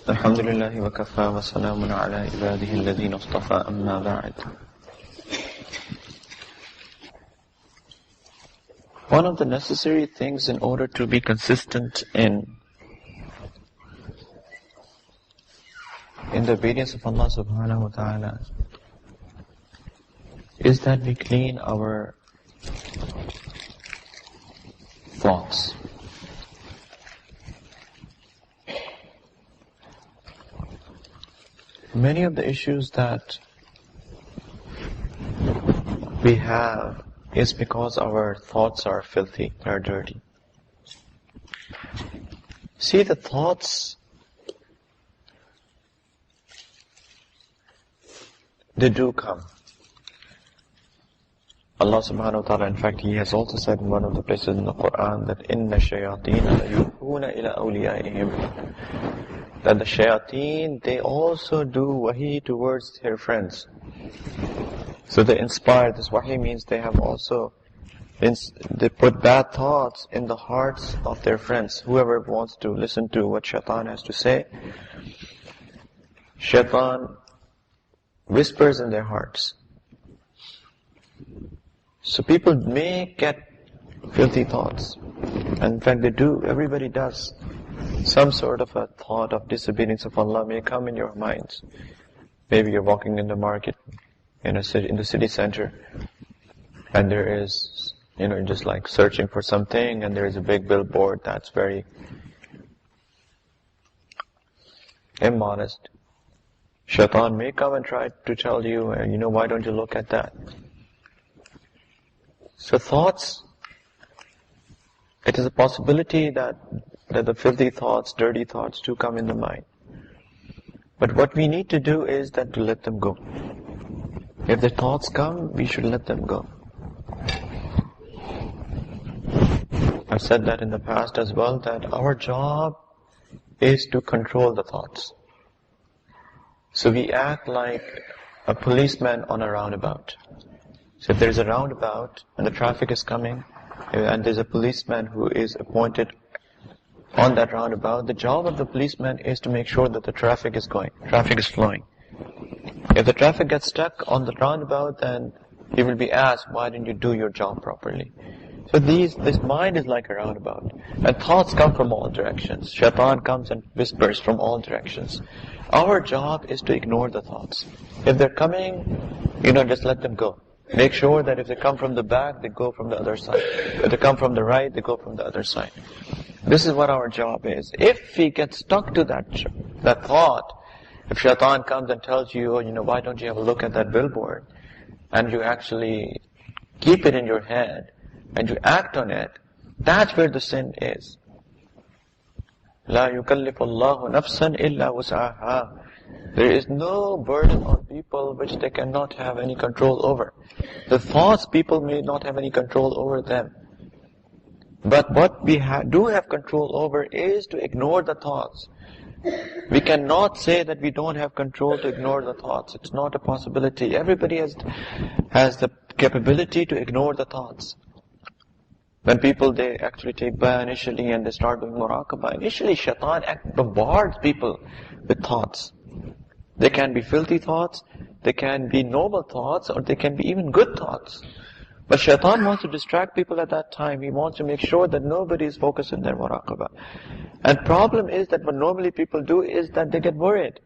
الحمد لله وكفى وسلام على عباده الذين اصطفى أما بعد. One of the necessary things in order to be consistent in the obedience of Allah subhanahu wa ta'ala is that we clean our thoughts. Many of the issues that we have is because our thoughts are filthy, they are dirty. See, the thoughts, they do come. Allah subhanahu wa ta'ala, in fact, He has also said in one of the places in the Quran that إِنَّ الشَّيَاطِينَ لَيُوحُونَ إِلَىٰ أَوْلِيَائِهِمْ, that the shayateen, they also do wahi towards their friends. So they inspire. This wahi means they have also, they put bad thoughts in the hearts of their friends. Whoever wants to listen to what shaitan has to say, shaitan whispers in their hearts. So people may get filthy thoughts. And in fact they do, everybody does. Some sort of a thought of disobedience of Allah may come in your minds. Maybe you're walking in the market, in the city center, and there is, just like searching for something, and there is a big billboard that's very immodest. Shaitan may come and try to tell you, why don't you look at that? So thoughts, it is a possibility that the filthy thoughts, dirty thoughts do come in the mind. But what we need to do is that to let them go. If the thoughts come, we should let them go. I've said that in the past as well, that our job is to control the thoughts. So we act like a policeman on a roundabout. So if there's a roundabout and the traffic is coming, and there's a policeman who is appointed on that roundabout, the job of the policeman is to make sure that the traffic is flowing. If the traffic gets stuck on the roundabout, then he will be asked, why didn't you do your job properly? So this mind is like a roundabout. And thoughts come from all directions. Shaitan comes and whispers from all directions. Our job is to ignore the thoughts. If they're coming, just let them go. Make sure that if they come from the back, they go from the other side. If they come from the right, they go from the other side. This is what our job is. If we get stuck to that thought, if shaitan comes and tells you, why don't you have a look at that billboard, and you actually keep it in your head, and you act on it, that's where the sin is. لَا يُكَلِّفُ اللَّهُ نَفْسًا إِلَّا وُسْعَهَا. There is no burden on people which they cannot have any control over. The thoughts, people may not have any control over them. But what we do have control over is to ignore the thoughts. We cannot say that we don't have control to ignore the thoughts. It's not a possibility. Everybody has the capability to ignore the thoughts. When people, they actually take bath initially and they start doing muraqabah, initially shaitan bombards people with thoughts. They can be filthy thoughts, they can be noble thoughts, or they can be even good thoughts. But shaitan wants to distract people at that time. He wants to make sure that nobody is focused in their muraqabah. And problem is that what normally people do is that they get worried.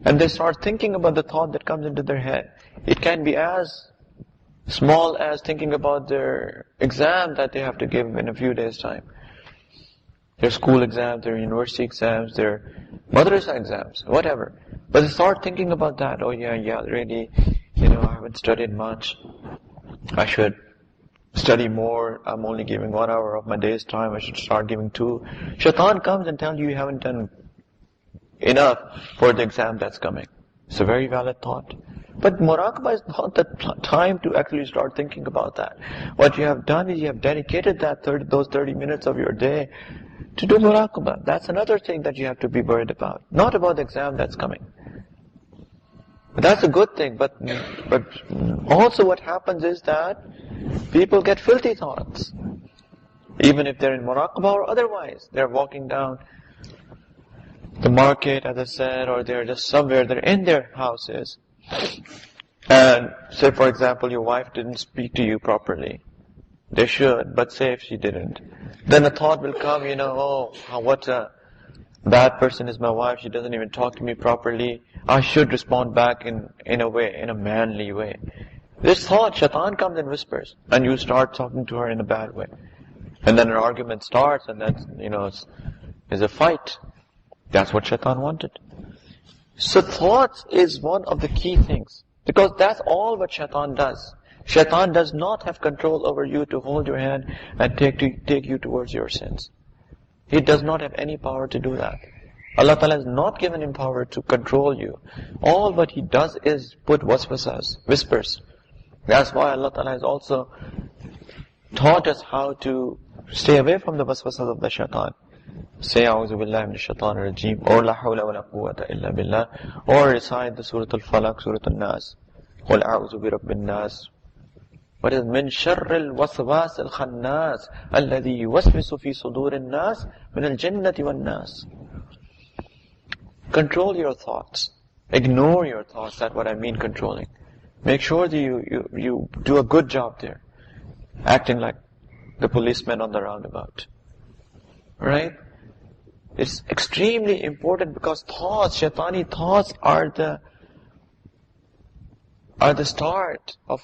And they start thinking about the thought that comes into their head. It can be as small as thinking about their exam that they have to give in a few days' time. Their school exams, their university exams, their madrasa exams, whatever. But they start thinking about that. Oh yeah, really, I haven't studied much. I should study more. I'm only giving 1 hour of my day's time. I should start giving 2. Shaitan comes and tells you haven't done enough for the exam that's coming. It's a very valid thought. But muraqabah is not the time to actually start thinking about that. What you have done is you have dedicated those 30 minutes of your day to do muraqabah. That's another thing that you have to be worried about. Not about the exam that's coming. But that's a good thing. But also what happens is that people get filthy thoughts. Even if they're in muraqabah or otherwise. They're walking down the market, as I said, or they're just somewhere, they're in their houses. And say, for example, your wife didn't speak to you properly. They should, but say if she didn't. Then a thought will come, what a bad person is my wife, she doesn't even talk to me properly. I should respond back in a manly way. This thought, shaitan comes and whispers, and you start talking to her in a bad way. And then an argument starts, and then, is a fight. That's what shaitan wanted. So thoughts is one of the key things, because that's all what shaitan does. Shaitan does not have control over you to hold your hand and take you towards your sins. He does not have any power to do that. Allah Ta'ala has not given him power to control you. All what he does is put waswasas, whispers. That's why Allah Ta'ala has also taught us how to stay away from the waswasas of the shaitan. Say, A'udhu billahi minash shaitanir rajeem, or La hawla wa la quwwata illa billah, or recite the Surah Al-Falaq, Surah Al-Nas, Qul a'udhu bi rabbin nas. What is min sharril waswas al-khannas alladhi yuwaswisu fi sudurin nas min al-jannati wan nas. Control your thoughts. Ignore your thoughts. That's what I mean controlling. Make sure that you do a good job there. Acting like the policeman on the roundabout. Right? It's extremely important because thoughts, shaitani thoughts are the start of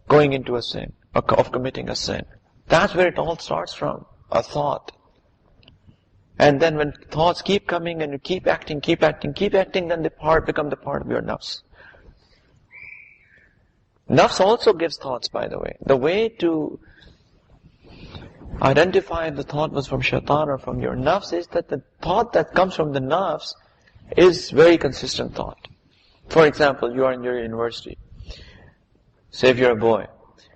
going into a sin, of committing a sin. That's where it all starts from, a thought. And then when thoughts keep coming and you keep acting, then they become the part of your nafs. Nafs also gives thoughts, by the way. The way to identify if the thought was from shaitan or from your nafs is that the thought that comes from the nafs is very consistent thought. For example, you are in your university. Say if you're a boy,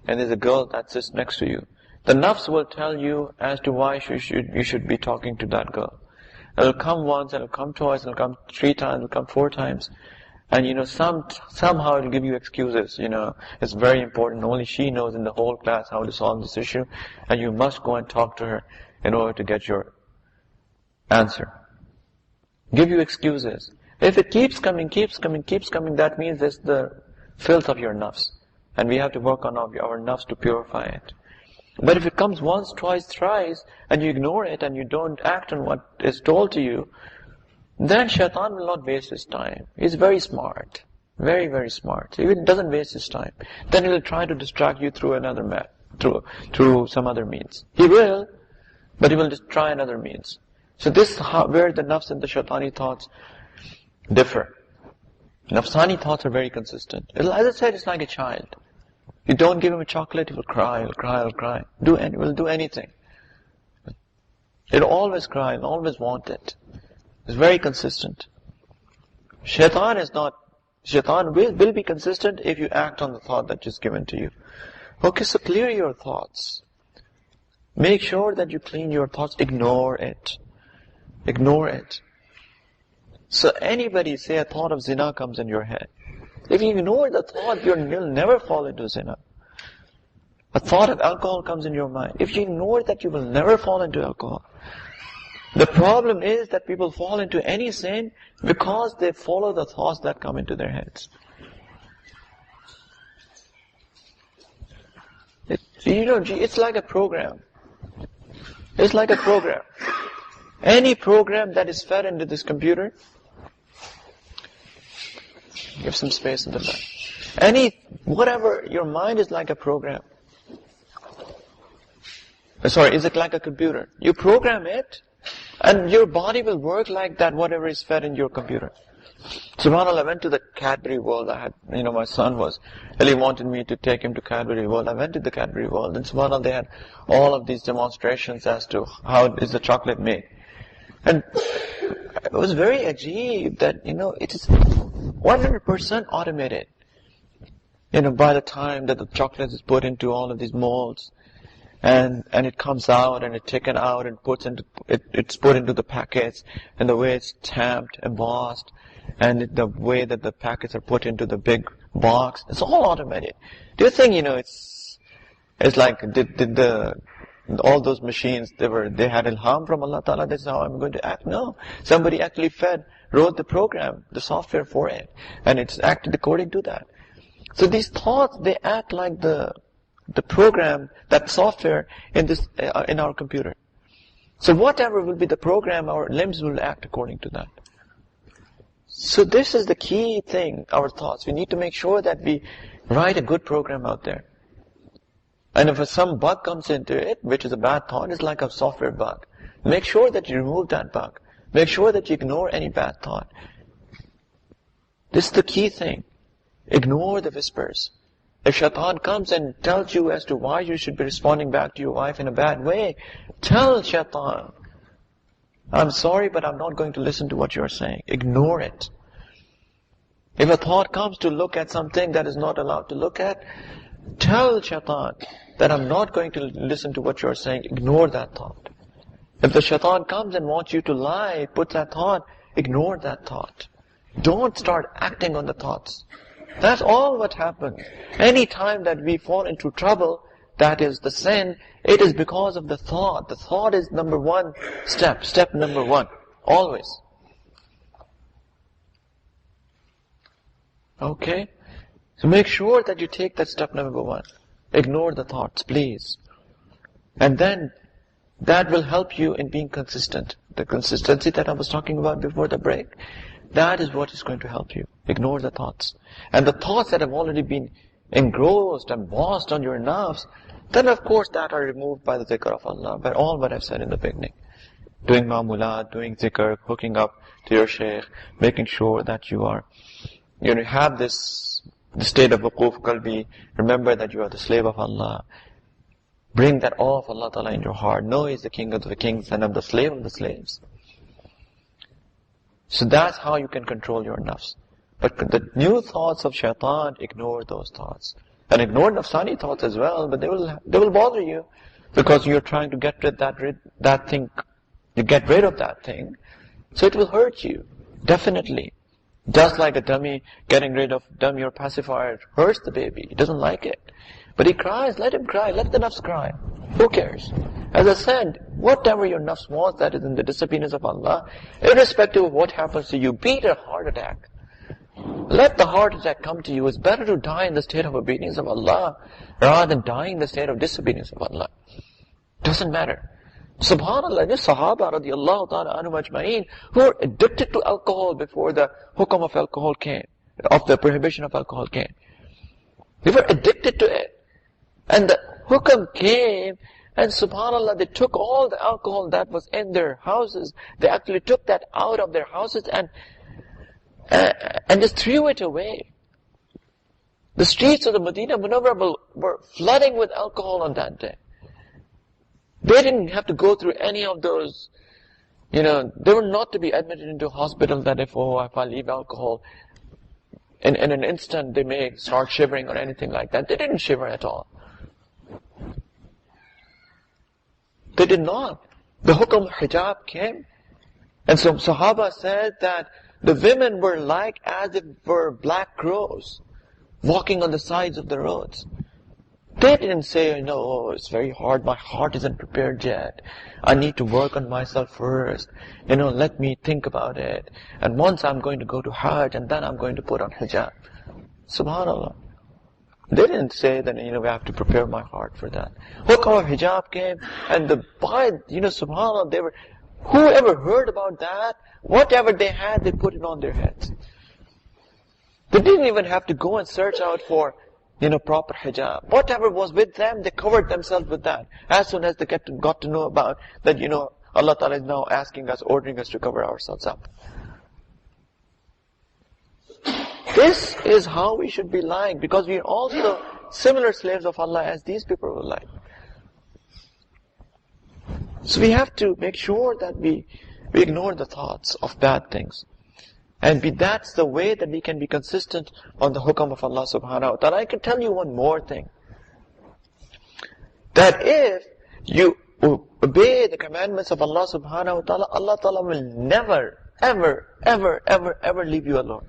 and there's a girl that sits next to you. The nafs will tell you as to why you should be talking to that girl. It'll come once, it'll come twice, it'll come 3 times, it'll come 4 times. And somehow it'll give you excuses, It's very important, only she knows in the whole class how to solve this issue, and you must go and talk to her in order to get your answer. Give you excuses. If it keeps coming, that means it's the filth of your nafs. And we have to work on our nafs to purify it. But if it comes once, twice, thrice, and you ignore it and you don't act on what is told to you, then shaitan will not waste his time. He's very smart. Very, very smart. He doesn't waste his time. Then he will try to distract you through through some other means. He will, but he will just try another means. So this is where the nafs and the shaitani thoughts differ. Nafsani thoughts are very consistent. As I said, it's like a child. You don't give him a chocolate, he will cry, he'll cry. Will do anything. He'll always cry, he'll always want it. It's very consistent. Shaitan will be consistent if you act on the thought that is given to you. Okay, so clear your thoughts. Make sure that you clean your thoughts. Ignore it. Ignore it. So anybody, say a thought of zina comes in your head. If you ignore the thought, you'll never fall into zina. A thought of alcohol comes in your mind. If you ignore that, you will never fall into alcohol. The problem is that people fall into any sin because they follow the thoughts that come into their heads. It's like a program. It's like a program. Any program that is fed into this computer, give some space in the back. Whatever, your mind is like a program. Is it like a computer? You program it, and your body will work like that, whatever is fed in your computer. SubhanAllah, I went to the Cadbury World. My son really wanted me to take him to Cadbury World. I went to the Cadbury World, and SubhanAllah, they had all of these demonstrations as to how is the chocolate made. And it was very ajeeb that, it is 100% automated. By the time that the chocolate is put into all of these molds, and it comes out and it's taken out and it's put into the packets, and the way it's stamped, embossed, and the way that the packets are put into the big box, it's all automated. Do you think, it's like, did the all those machines, they had ilham from Allah Ta'ala, this is how I'm going to act. No. Somebody actually wrote the program, the software for it, and it's acted according to that. So these thoughts, they act like the program, that software in our computer. So whatever will be the program, our limbs will act according to that. So this is the key thing, our thoughts. We need to make sure that we write a good program out there. And if some bug comes into it, which is a bad thought, it's like a software bug. Make sure that you remove that bug. Make sure that you ignore any bad thought. This is the key thing. Ignore the whispers. If shaitan comes and tells you as to why you should be responding back to your wife in a bad way, tell shaitan, I'm sorry, but I'm not going to listen to what you're saying. Ignore it. If a thought comes to look at something that is not allowed to look at, tell shaitan that I'm not going to listen to what you're saying. Ignore that thought. If the shaitan comes and wants you to lie, put that thought, ignore that thought. Don't start acting on the thoughts. That's all what happens. Any time that we fall into trouble, that is the sin, it is because of the thought. The thought is number one step number one, always. Okay? So make sure that you take that step number one. Ignore the thoughts, please. And then, that will help you in being consistent. The consistency that I was talking about before the break, that is what is going to help you. Ignore the thoughts. And the thoughts that have already been engrossed and bossed on your nerves, then of course that are removed by the zikr of Allah, by all what I've said in the beginning. Doing ma'mulat, doing zikr, hooking up to your shaykh, making sure that you have this state of wuquf qalbi, remember that you are the slave of Allah. Bring that awe of Allah Ta'ala in your heart. Know He is the King of the kings and I'm the slave of the slaves. So that's how you can control your nafs. But the new thoughts of shaitan, ignore those thoughts. And ignore nafsani thoughts as well, but they will bother you. Because you're trying to get rid of that thing. You get rid of that thing. So it will hurt you. Definitely. Just like a dummy, getting rid of dummy or pacifier hurts the baby. He doesn't like it. But he cries, let him cry, let the nafs cry. Who cares? As I said, whatever your nafs wants, that is in the disobedience of Allah, irrespective of what happens to you, beat a heart attack. Let the heart attack come to you. It's better to die in the state of obedience of Allah rather than dying in the state of disobedience of Allah. Doesn't matter. Subhanallah, the Sahaba radiallahu ta'ala anhum ajma'een, who were addicted to alcohol before the hukam of alcohol came, of the prohibition of alcohol came. They were addicted to it. And the hukam came, and subhanallah, they took all the alcohol that was in their houses. They actually took that out of their houses and just threw it away. The streets of the Medina Munawwara were flooding with alcohol on that day. They didn't have to go through any of those, they were not to be admitted into a hospital that if I leave alcohol, in an instant they may start shivering or anything like that. They didn't shiver at all. They did not. The hukam hijab came. And so Sahaba said that the women were like as if were black crows walking on the sides of the roads. They didn't say, it's very hard, my heart isn't prepared yet. I need to work on myself first. Let me think about it. And once I'm going to go to Hajj and then I'm going to put on hijab. Subhanallah. They didn't say that, we have to prepare my heart for that. Hukam of hijab came and subhanallah, whoever heard about that, whatever they had, they put it on their heads. They didn't even have to go and search out for, proper hijab. Whatever was with them, they covered themselves with that. As soon as they got to know about that, Allah Ta'ala is now ordering us to cover ourselves up. This is how we should be lying, because we are also similar slaves of Allah as these people were like. So we have to make sure that we ignore the thoughts of bad things. And that's the way that we can be consistent on the hukam of Allah subhanahu wa ta'ala. I can tell you one more thing. That if you obey the commandments of Allah subhanahu wa ta'ala, Allah ta'ala will never, ever, ever, ever, ever leave you alone.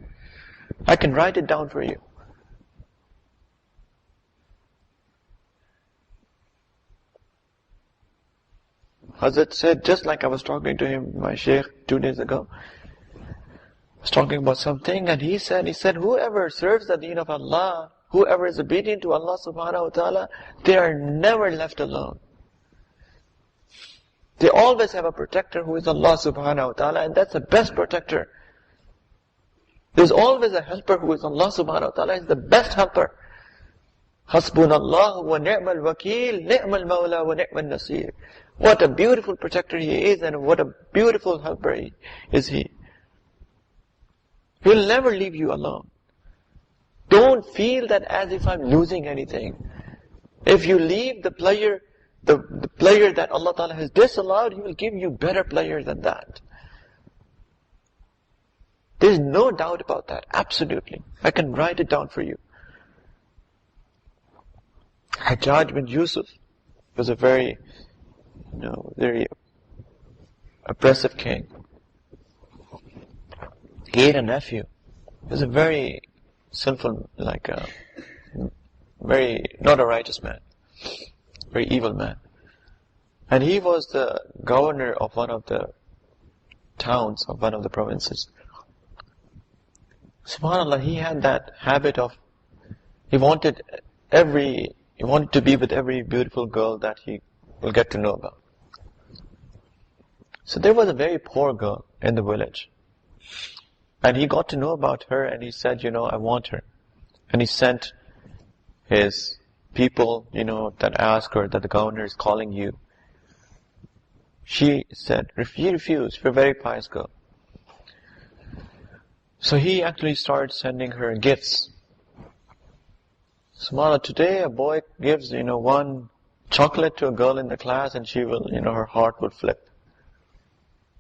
I can write it down for you. Hazrat said, just like I was talking to him, my Shaykh, 2 days ago, I was talking about something, and he said, whoever serves the deen of Allah, whoever is obedient to Allah subhanahu wa ta'ala, they are never left alone. They always have a protector who is Allah subhanahu wa ta'ala, and that's the best protector. There's always a helper who is Allah subhanahu wa ta'ala, is the best helper. Hasbunallahu wa ni'mal wakeel, ni'mal mawla wa ni'mal nasir. What a beautiful protector He is, and what a beautiful helper is He. He'll never leave you alone. Don't feel that as if I'm losing anything. If you leave the player that Allah Ta'ala has disallowed, He will give you better player than that. There's no doubt about that. Absolutely. I can write it down for you. Hajjaj bin Yusuf was a very oppressive king. He had a nephew. He was a very sinful, very, not a righteous man. Very evil man. And he was the governor of one of the towns of one of the provinces. SubhanAllah, he had that habit of, he wanted to be with every beautiful girl that he will get to know about. So there was a very poor girl in the village. And he got to know about her, and he said, I want her. And he sent his people, that ask her that the governor is calling you. She said, he refused, for a very pious girl. So he actually started sending her gifts. SubhanAllah, today a boy gives, one chocolate to a girl in the class, and she will, her heart would flip.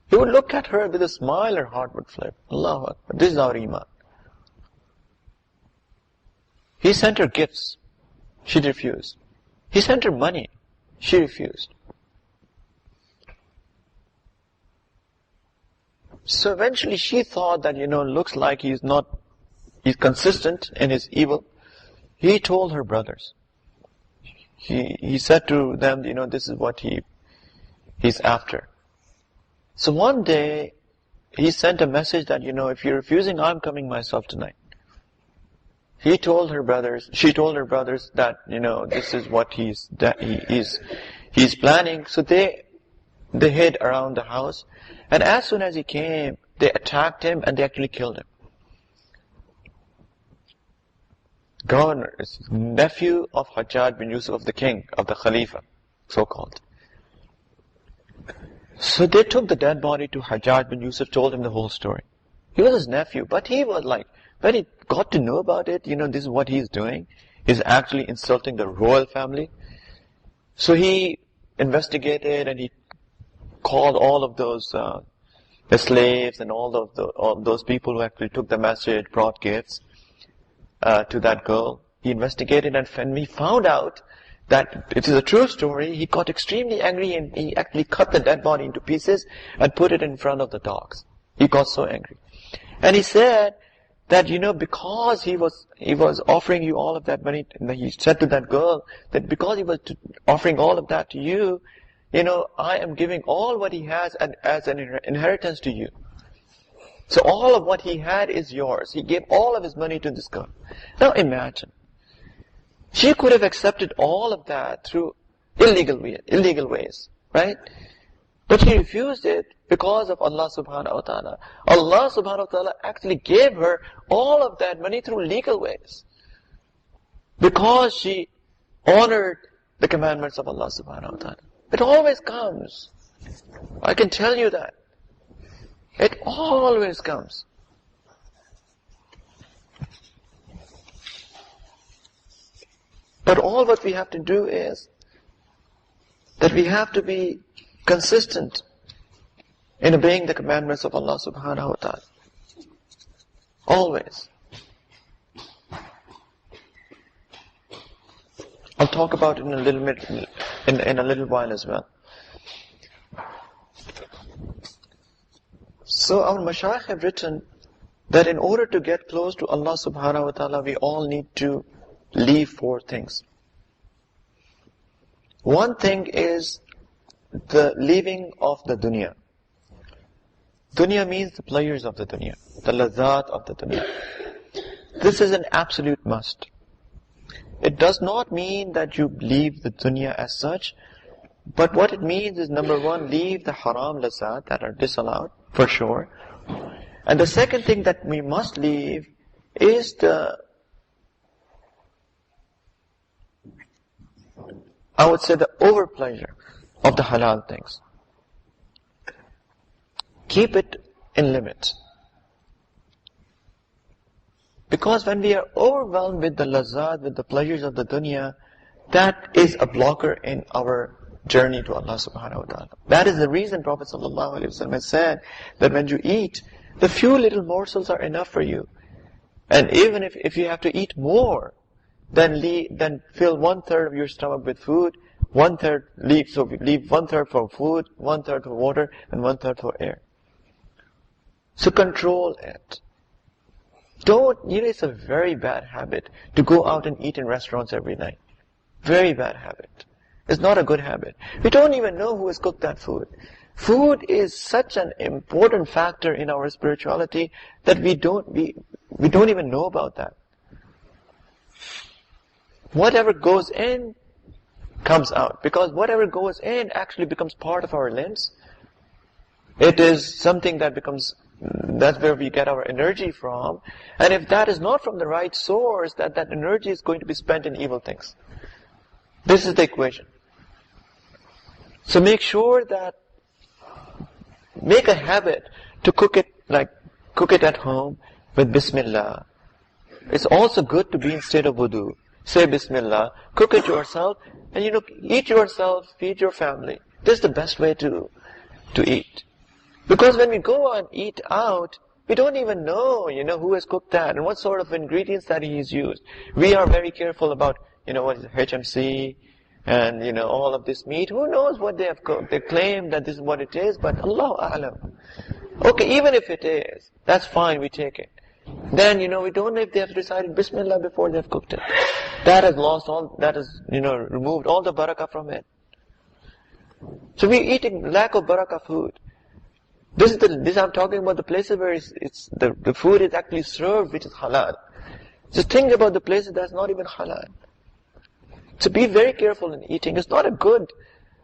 He would look at her with a smile, her heart would flip. Allahu Akbar. This is our iman. He sent her gifts. She refused. He sent her money. She refused. So eventually she thought that, looks like he's consistent in his evil. He told her brothers. He said to them, this is what he's after. So one day, he sent a message that, if you're refusing, I'm coming myself tonight. She told her brothers that, this is what he's planning. So they hid around the house. And as soon as he came, they attacked him and they actually killed him. Governor is nephew of Hajjaj bin Yusuf, of the king, of the Khalifa, so-called. So they took the dead body to Hajjaj bin Yusuf, told him the whole story. He was his nephew, but he was when he got to know about it, this is what he's doing. He's actually insulting the royal family. So he investigated and he called all of those the slaves and all those people who actually took the message, brought gifts to that girl. He investigated, and when he found out that it is a true story, he got extremely angry and he actually cut the dead body into pieces and put it in front of the dogs. He got so angry. And he said that, because he was offering you all of that money, and he said to that girl that because he was offering all of that to you, I am giving all what he has as an inheritance to you. So all of what he had is yours. He gave all of his money to this girl. Now imagine. She could have accepted all of that through illegal ways, right? But she refused it because of Allah subhanahu wa ta'ala. Allah subhanahu wa ta'ala actually gave her all of that money through legal ways. Because she honored the commandments of Allah subhanahu wa ta'ala. It always comes. I can tell you that. It always comes. But all what we have to do is that we have to be consistent in obeying the commandments of Allah subhanahu wa ta'ala. Always. I'll talk about it in a little bit, in a little while as well. So our Mashaykh have written that in order to get close to Allah subhanahu wa ta'ala, we all need to leave 4 things. One thing is the leaving of the dunya. Dunya means the pleasures of the dunya, the lazat of the dunya. This is an absolute must. It does not mean that you leave the dunya as such, but what it means is, number one, leave the haram lazat that are disallowed, for sure. And the second thing that we must leave is the overpleasure of the halal things. Keep it in limits. Because when we are overwhelmed with the lazat, with the pleasures of the dunya, that is a blocker in our journey to Allah subhanahu wa ta'ala. That is the reason Prophet sallallahu alaihi wasallam has said that when you eat, the few little morsels are enough for you. And even if you have to eat more, then fill 1/3 of your stomach with food, 1/3 leave 1/3 for food, 1/3 for water, and 1/3 for air. So control it. It's a very bad habit to go out and eat in restaurants every night. Very bad habit. It's not a good habit. We don't even know who has cooked that food. Food is such an important factor in our spirituality that we don't even know about that. Whatever goes in comes out, because whatever goes in actually becomes part of our limbs. It is something that's where we get our energy from. And if that is not from the right source, that energy is going to be spent in evil things. This is the equation. So make a habit to cook it at home with Bismillah. It's also good to be in state of wudu. Say Bismillah, cook it yourself, and eat yourself, feed your family. This is the best way to eat. Because when we go and eat out, we don't even know, who has cooked that and what sort of ingredients that he has used. We are very careful about, what is HMC and, all of this meat. Who knows what they have cooked? They claim that this is what it is, but Allahu A'lam. Okay, even if it is, that's fine, we take it. Then, we don't know if they have recited Bismillah before they have cooked it. That has removed all the barakah from it. So we're eating lack of barakah food. This I'm talking about the places where the food is actually served, which is halal. Just think about the places that's not even halal. So be very careful in eating. It's not a good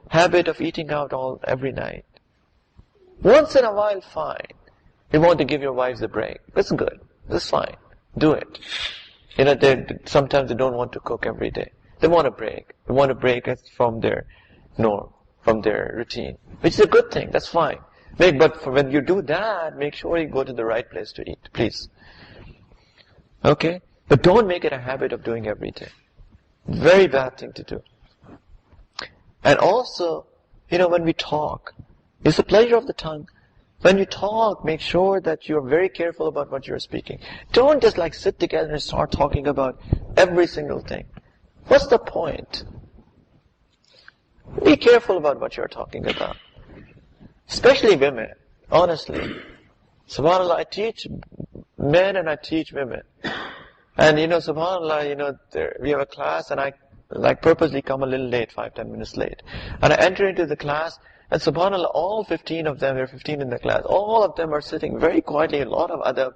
habit of eating out every night. Once in a while, fine. You want to give your wives a break. That's good. That's fine. Do it. Sometimes they don't want to cook every day. They want a break. They want a break from their norm, from their routine, which is a good thing. That's fine. But when you do that, make sure you go to the right place to eat, please. Okay? But don't make it a habit of doing every day. Very bad thing to do. And also, when we talk, it's the pleasure of the tongue. When you talk, make sure that you're very careful about what you're speaking. Don't just sit together and start talking about every single thing. What's the point? Be careful about what you're talking about. Especially women, honestly. SubhanAllah, I teach men and I teach women. And SubhanAllah, we have a class and I purposely come a little late, 5-10 minutes late. And I enter into the class and SubhanAllah, all 15 of them, there are 15 in the class, all of them are sitting very quietly, a lot of other,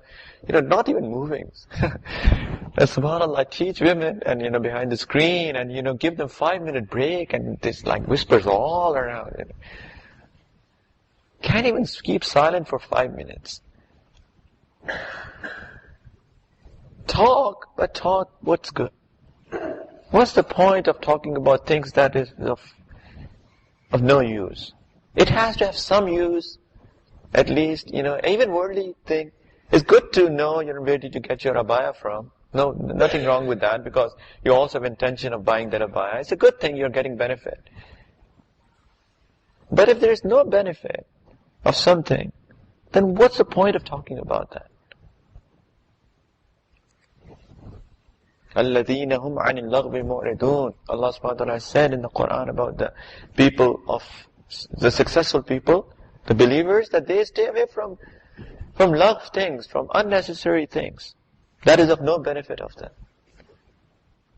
not even moving. And SubhanAllah, I teach women and, behind the screen and, give them 5-minute break and this whispers all around. Can't even keep silent for 5 minutes. Talk, but talk what's good. What's the point of talking about things that is of no use? It has to have some use, at least, even worldly thing. It's good to know, where did you get your abaya from. No, nothing wrong with that, because you also have intention of buying that abaya. It's a good thing, you're getting benefit. But if there is no benefit of something, then what's the point of talking about that? الَّذِينَ هُمْ عَنِ اللَّغْوِ مُعْرِضُونَ. Allah subhanahu wa ta'ala said in the Quran about the people the successful people, the believers, that they stay away from love things, from unnecessary things. That is of no benefit of them.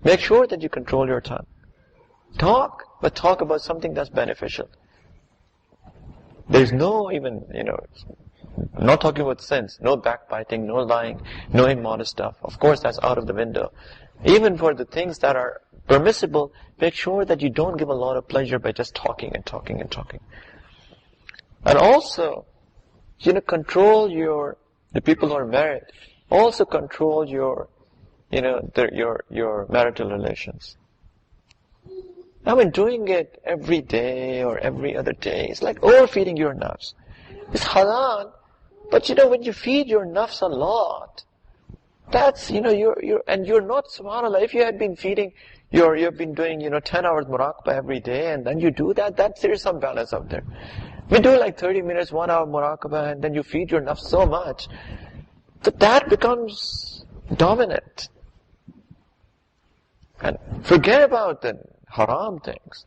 Make sure that you control your tongue. Talk, but talk about something that's beneficial. There's no even, I'm not talking about sins, no backbiting, no lying, no immodest stuff. Of course, that's out of the window. Even for the things that are permissible, make sure that you don't give a lot of pleasure by just talking and talking and talking. And also, control the people who are married. Also control your marital relations. I mean, doing it every day or every other day, it's like overfeeding your nafs. It's halal, but when you feed your nafs a lot, that's, and you're not, subhanAllah, if you had been feeding, you've been doing, 10 hours muraqabah every day, and then you do that, there's some balance out there. We do like 30 minutes, 1 hour muraqabah, and then you feed your nafs so much, that becomes dominant. And forget about the haram things.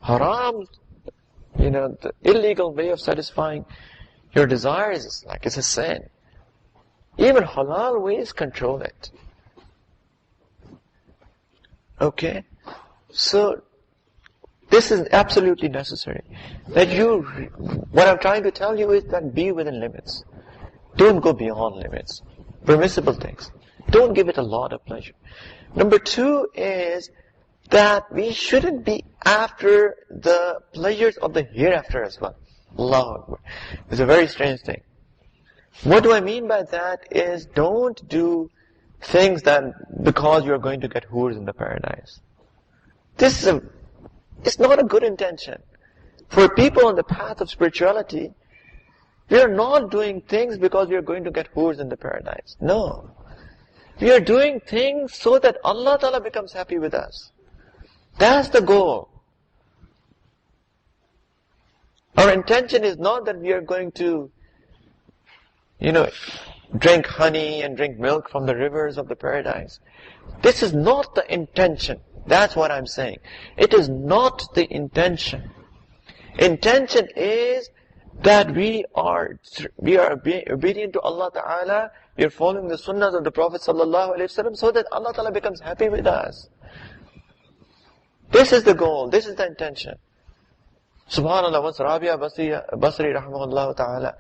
Haram, the illegal way of satisfying your desires is like, it's a sin. Even halal ways control it. Okay? So, this is absolutely necessary. What I'm trying to tell you is that be within limits. Don't go beyond limits. Permissible things. Don't give it a lot of pleasure. Number 2 is that we shouldn't be after the pleasures of the hereafter as well. Allahu Akbar. It's a very strange thing. What do I mean by that is don't do things that because you're going to get hoods in the paradise. It's not a good intention. For people on the path of spirituality, we are not doing things because we are going to get hoods in the paradise. No. We are doing things so that Allah Ta'ala becomes happy with us. That's the goal. Our intention is not that we are going to, drink honey and drink milk from the rivers of the paradise. This is not the intention. That's what I'm saying. It is not the intention. Intention is that we are obedient to Allah Ta'ala, we are following the sunnahs of the Prophet Sallallahu Alaihi Wasallam so that Allah Ta'ala becomes happy with us. This is the goal, this is the intention. SubhanAllah, once Rabia Basri Rahmahullah Ta'ala,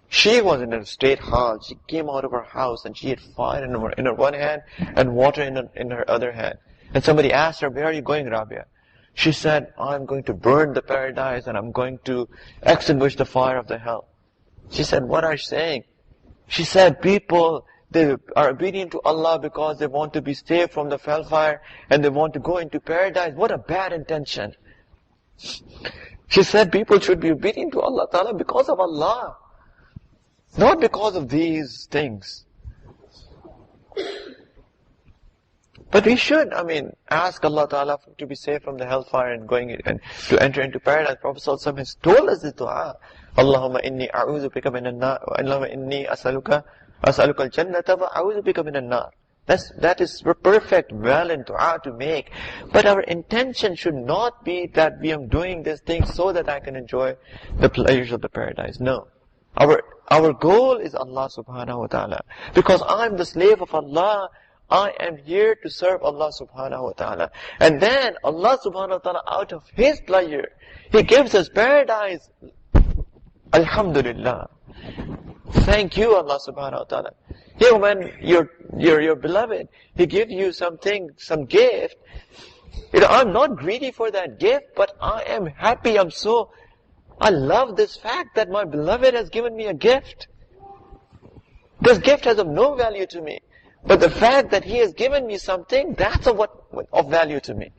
she was in a state hall, she came out of her house and she had fire in her one hand and water in her other hand. And somebody asked her, where are you going, Rabia? She said, I'm going to burn the paradise and I'm going to extinguish the fire of the hell. She said, what are you saying? She said, people, they are obedient to Allah because they want to be saved from the hellfire and they want to go into paradise. What a bad intention. She said, people should be obedient to Allah Ta'ala because of Allah, not because of these things. But we should, ask Allah Ta'ala to be saved from the hellfire and to enter into paradise. Prophet Sallallahu Alaihi Wasallam has told us this dua. Allahumma inni a'udhu bika minan nar. Allahumma inni as'aluka al-jannata wa a'udhu bika minan nar. That is perfect, valid dua to make. But our intention should not be that we are doing this thing so that I can enjoy the pleasures of the paradise. No. Our goal is Allah Subhanahu wa Ta'ala. Because I'm the slave of Allah, I am here to serve Allah Subhanahu wa Ta'ala. And then Allah Subhanahu wa Ta'ala, out of His pleasure, He gives us paradise. Alhamdulillah. Thank you, Allah Subhanahu wa Ta'ala. Here when your beloved, He gives you something, some gift, I'm not greedy for that gift, but I am happy, I love this fact that my beloved has given me a gift. This gift has of no value to me. But the fact that He has given me something, that's of value to me.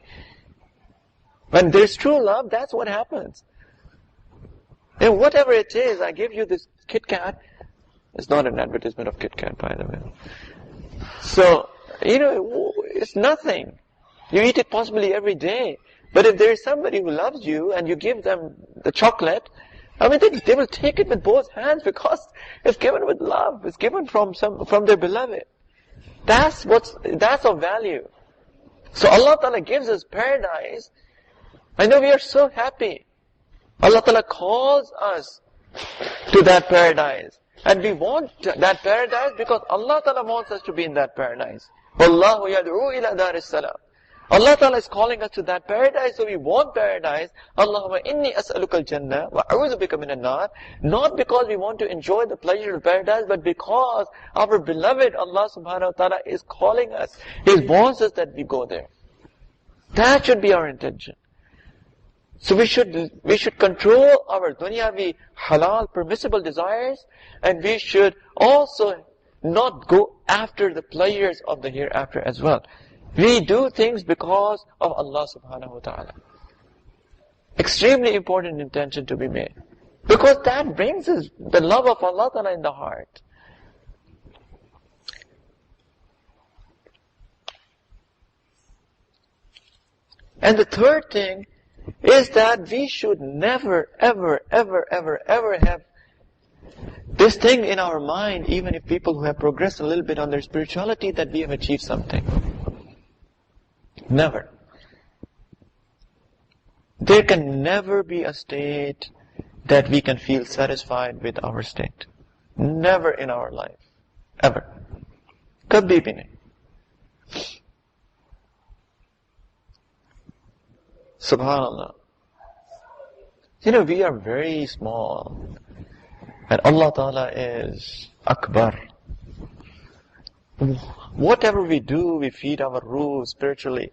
When there's true love, that's what happens. And whatever it is, I give you this Kit Kat. It's not an advertisement of Kit Kat, by the way. So, it's nothing. You eat it possibly every day. But if there is somebody who loves you and you give them the chocolate, they will take it with both hands because it's given with love. It's given from their beloved. That's of value. So Allah Ta'ala gives us paradise. I know we are so happy. Allah Ta'ala calls us to that paradise. And we want that paradise because Allah Ta'ala wants us to be in that paradise. Wallahu yad'u ila dar as-salam. Allah Ta'ala is calling us to that paradise, so we want paradise. Allahumma inni as'aluka al-jannah wa a'udhu bika minan nar. Not because we want to enjoy the pleasure of paradise, but because our beloved Allah Subhanahu wa Ta'ala is calling us. He wants us that we go there. That should be our intention. So we should control our dunyavi halal permissible desires, and we should also not go after the pleasures of the hereafter as well. We do things because of Allah Subhanahu wa Ta'ala. Extremely important intention to be made. Because that brings us the love of Allah Ta'ala in the heart. And the third thing is that we should never, ever, ever, ever, ever have this thing in our mind, even if people who have progressed a little bit on their spirituality, that we have achieved something. Never. There can never be a state that we can feel satisfied with our state. Never in our life. Ever. Kabhi bhi nahi. Subhanallah. We are very small. And Allah Ta'ala is Akbar. Whatever we do, we feed our ruh spiritually.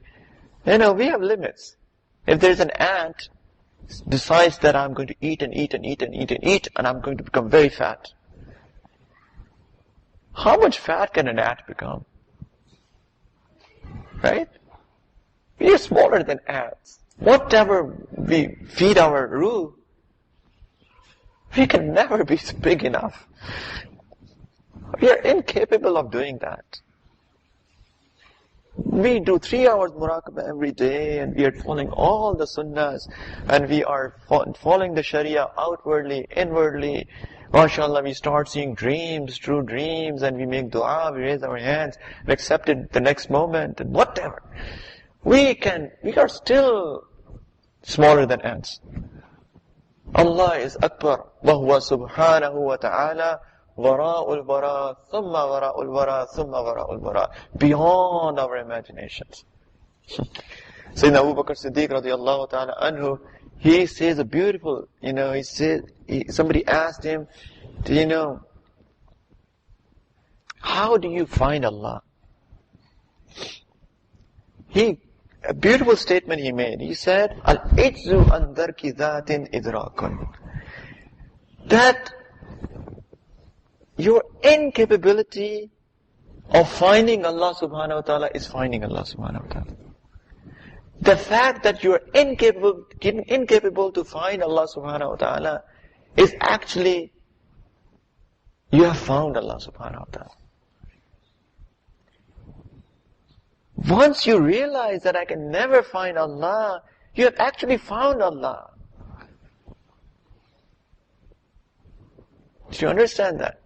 We have limits. If there's an ant decides that I'm going to eat and eat and eat and eat and eat, and I'm going to become very fat. How much fat can an ant become? Right? We are smaller than ants. Whatever we feed our ruh, we can never be big enough. We are incapable of doing that. We do 3 hours muraqabah every day, and we are following all the sunnahs, and we are following the sharia outwardly, inwardly. MashaAllah, we start seeing dreams, true dreams, and we make dua, we raise our hands, and accept it the next moment, and whatever. We are still smaller than ants. Allah is Akbar, wa huwa subhanahu wa ta'ala, wara'ul wara, thumma wara'ul wara, thumma wara'ul wara. Beyond our imaginations. Sayyidina Abu Bakr Siddiq radiallahu ta'ala anhu, he says a beautiful, somebody asked him, how do you find Allah? A beautiful statement he made. He said, Al-ijzu an darki dhatin idrakun. That your incapability of finding Allah subhanahu wa ta'ala is finding Allah subhanahu wa ta'ala. The fact that you are incapable to find Allah subhanahu wa ta'ala is actually, you have found Allah subhanahu wa ta'ala. Once you realize that I can never find Allah, you have actually found Allah. Do you understand that?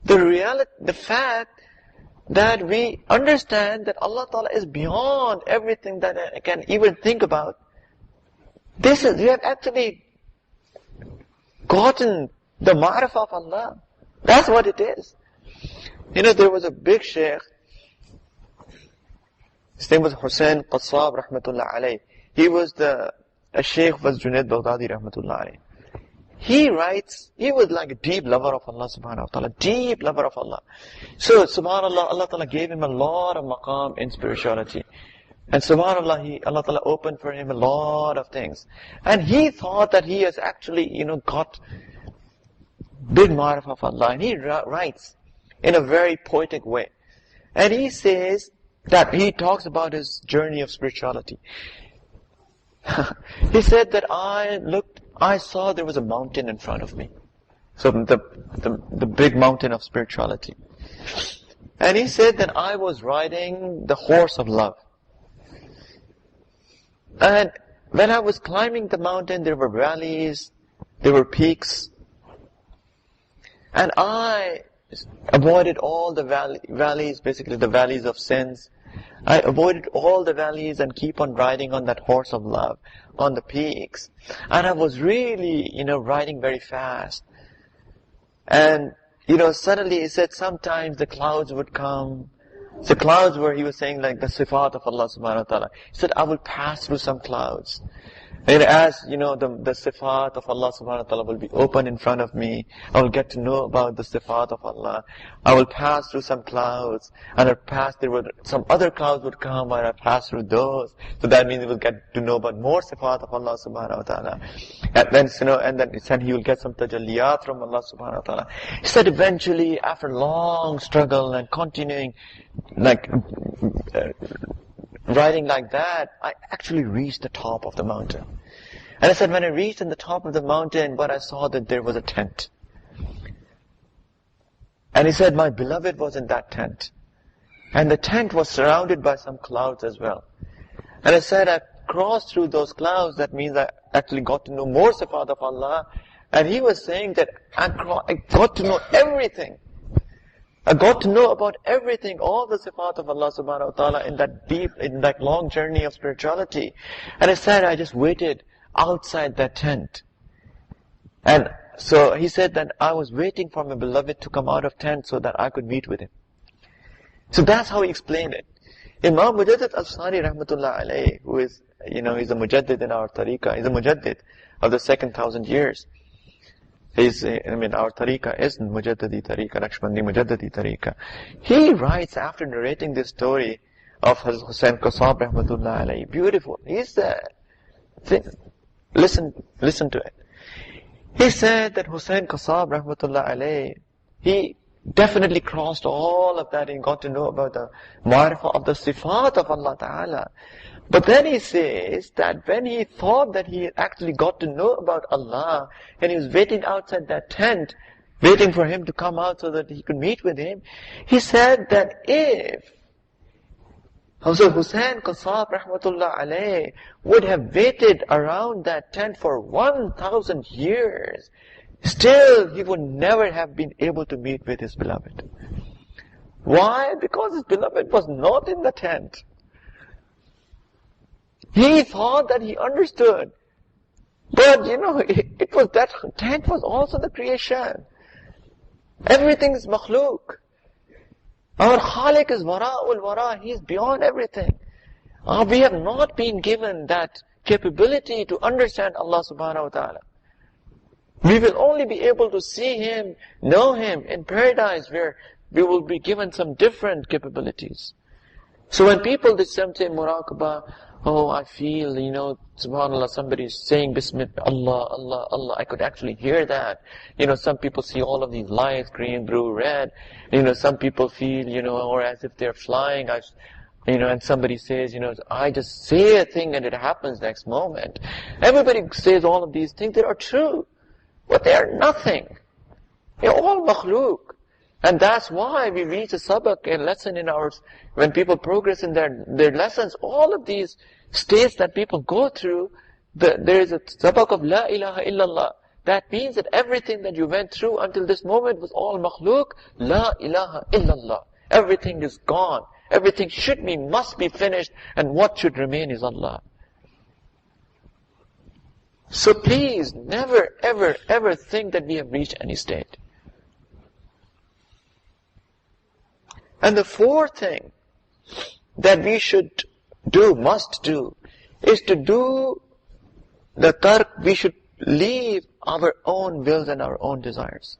The fact that we understand that Allah Ta'ala is beyond everything that I can even think about, you have actually gotten the ma'rifah of Allah. That's what it is. There was a big Shaykh. His name was Hussain Qassab rahmatullah alayh. A Shaykh was Junaid Baghdadi rahmatullah alayh. He was like a deep lover of Allah subhanahu wa ta'ala, deep lover of Allah. So subhanallah, Allah ta'ala gave him a lot of maqam in spirituality. And subhanallah, Allah ta'ala opened for him a lot of things. And he thought that he has actually, got big ma'rifah of Allah. And he writes in a very poetic way. And he says that he talks about his journey of spirituality. He said that I saw there was a mountain in front of me. So the big mountain of spirituality. And he said that I was riding the horse of love. And when I was climbing the mountain, there were valleys, there were peaks. And I avoided all the valleys, basically the valleys of sins. I avoided all the valleys and keep on riding on that horse of love, on the peaks. And I was really, riding very fast. And, suddenly he said sometimes the clouds would come The clouds where he was saying like the sifat of Allah subhanahu wa ta'ala. He said, I will pass through some clouds. And as, the sifat of Allah subhanahu wa ta'ala will be open in front of me. I will get to know about the sifat of Allah. I will pass through some clouds. And some other clouds would come and I pass through those. So that means he will get to know about more sifat of Allah subhanahu wa ta'ala. And then he said he will get some tajalliyat from Allah subhanahu wa ta'ala. He said eventually, after long struggle and continuing, riding like that, I actually reached the top of the mountain. And I said, when I reached in the top of the mountain, but I saw that there was a tent. And he said, my beloved was in that tent. And the tent was surrounded by some clouds as well. And I said, I crossed through those clouds. That means I actually got to know more sifat of Allah. And he was saying that I got to know everything. I got to know about everything, all the sifat of Allah subhanahu wa ta'ala in that long journey of spirituality. And I said, I just waited outside that tent. And so he said that I was waiting for my beloved to come out of tent so that I could meet with him. So that's how he explained it. Imam Mujaddid al-Sari rahmatullah alayhi, who is, he's a mujaddid in our tariqah, he's a mujaddid of the second 1,000 years. Our tariqah is Mujaddadi tariqah, Naqshbandi Mujaddadi tariqah. He writes after narrating this story of Hussain Qasab rahmatullah alayhi. Beautiful. He said, listen to it. He said that Hussain Qasab rahmatullah alayhi, he definitely crossed all of that and got to know about the ma'rifah of the sifat of Allah ta'ala. But then he says that when he thought that he actually got to know about Allah, and he was waiting outside that tent, waiting for him to come out so that he could meet with him, he said that if Hussain Qasab rahmatullah alayhi would have waited around that tent for 1,000 years, still he would never have been able to meet with his beloved. Why? Because his beloved was not in the tent. He thought that he understood. But, it was that tent was also the creation. Everything is makhluk. Our Khaliq is wara'ul wara'. He is beyond everything. We have not been given that capability to understand Allah subhanahu wa ta'ala. We will only be able to see Him, know Him in paradise where we will be given some different capabilities. So when people say muraqabah, oh, I feel, subhanAllah, somebody is saying Bismillah, Allah, Allah, Allah. I could actually hear that. Some people see all of these lights, green, blue, red. Some people feel, or as if they're flying. And somebody says, I just say a thing and it happens next moment. Everybody says all of these things that are true, but they are nothing. They're all makhluk. And that's why we reach a sabak, a lesson in ours, when people progress in their lessons, all of these states that people go through, there is a sabak of La ilaha illallah. That means that everything that you went through until this moment was all makhluk, La ilaha illallah. Everything is gone. Everything must be finished, and what should remain is Allah. So please, never, ever, ever think that we have reached any state. And the fourth thing that we must do, is to do the tark. We should leave our own wills and our own desires.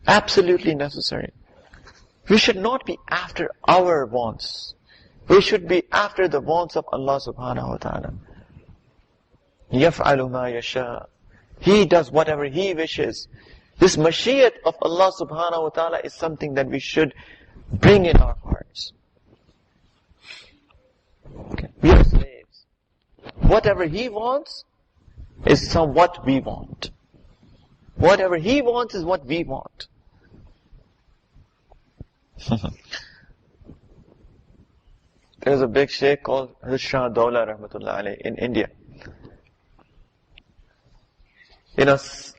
Absolutely necessary. We should not be after our wants. We should be after the wants of Allah subhanahu wa ta'ala. يَفْعَلُ مَا يَشَاءُ. He does whatever He wishes. This mashiyat of Allah subhanahu wa ta'ala is something that we should bring in our hearts. Okay. We are slaves. Whatever He wants is what we want. Whatever He wants is what we want. There's a big Shaykh called Shah Dawla rahmatullah alayhi in India.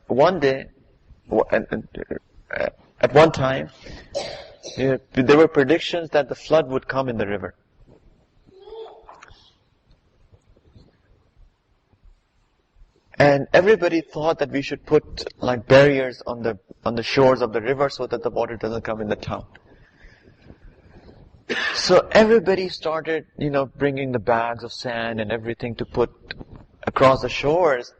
One day, at one time, there were predictions that the flood would come in the river. And everybody thought that we should put like barriers on the shores of the river so that the water doesn't come in the town. So everybody started, bringing the bags of sand and everything to put across the shores.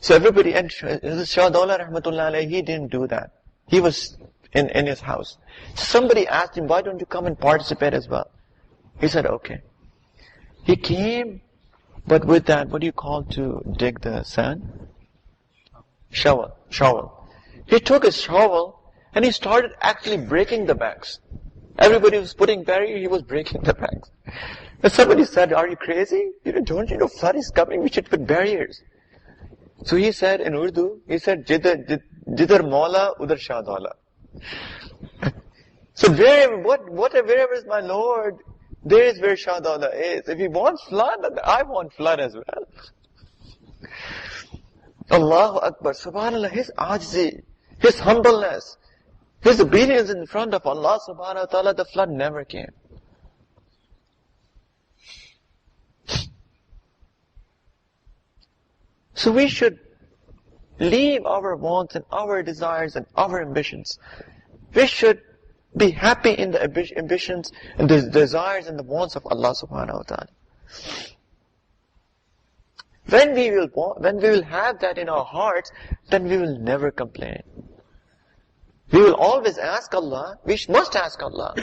So everybody, and Shahdawla rahmatullah alayhi, he didn't do that. He was in his house. So somebody asked him, why don't you come and participate as well? He said, okay. He came, but with that, what do you call to dig the sand? Shovel. He took his shovel and he started actually breaking the bags. Everybody was putting barrier, he was breaking the bags. And somebody said, are you crazy? Don't you know flood is coming, we should put barriers. So he said in Urdu, he said, Jidhar Mawla, Udhar Shahdawla. So wherever is my Lord, there is where Shahdawla is. If he wants flood, then I want flood as well. Allahu Akbar, subhanAllah, his ajzi, his humbleness, his obedience in front of Allah subhanahu wa ta'ala, the flood never came. So we should leave our wants and our desires and our ambitions. We should be happy in the ambitions and the desires and the wants of Allah subhanahu wa ta'ala. When we will have that in our hearts, then we will never complain. We will always ask Allah, we must ask Allah.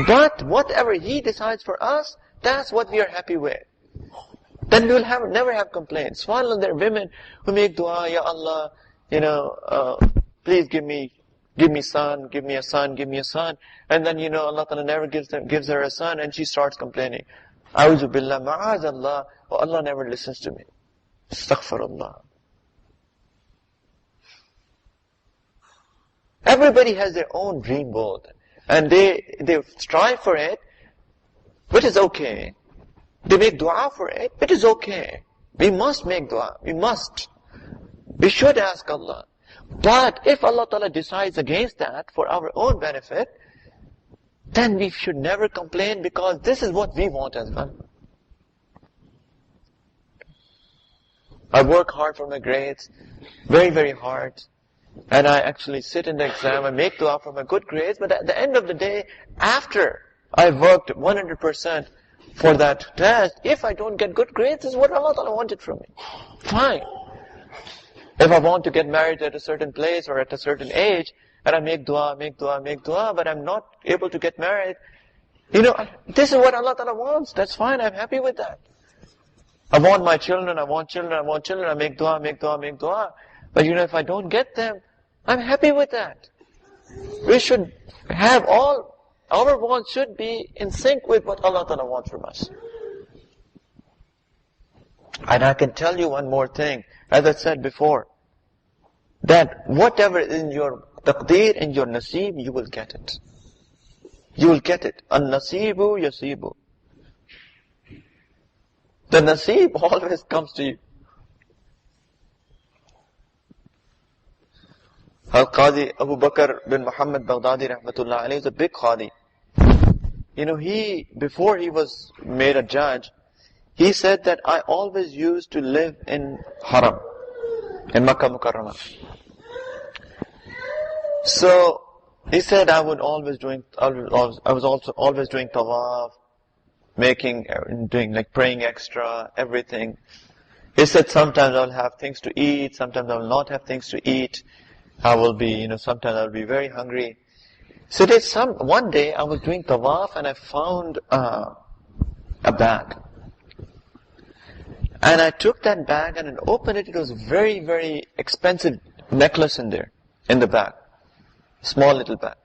But whatever He decides for us, that's what we are happy with. Then we will never have complaints. SubhanAllah, there are women who make dua, Ya Allah, please give me son, give me a son, give me a son. And then, Allah Ta'ala never gives her a son and she starts complaining. A'udhu billah, ma'azallah, oh, Allah never listens to me. Astaghfirullah. Everybody has their own dream board. And they strive for it, which is okay. They make dua for it, it is okay. We must make dua. We should ask Allah. But if Allah Ta'ala decides against that for our own benefit, then we should never complain because this is what we want as well. I work hard for my grades, very, very hard. And I actually sit in the exam, I make dua for my good grades, but at the end of the day, after I worked 100% for that test, if I don't get good grades, this is what Allah Ta'ala wanted from me. Fine. If I want to get married at a certain place or at a certain age, and I make dua, but I'm not able to get married, this is what Allah Ta'ala wants. That's fine, I'm happy with that. I want my children, I want children, I make dua. But if I don't get them, I'm happy with that. We should have our wants should be in sync with what Allah Ta'ala wants from us. And I can tell you one more thing, as I said before, that whatever is in your taqdeer, in your naseeb, you will get it. You will get it. An-nasibu yasibu. The naseeb always comes to you. Al-Qadi Abu Bakr bin Muhammad Baghdadi rahmatullah alayhi is a big Qadi. Before he was made a judge, he said that I always used to live in Haram, in Makkah Mukarramah. So, he said I was always doing tawaf, praying extra, everything. He said sometimes I'll have things to eat, sometimes I will not have things to eat. I will be, sometimes I'll be very hungry. So one day I was doing tawaf and I found a bag. And I took that bag and opened it. It was a very, very expensive necklace in there, in the bag. Small little bag.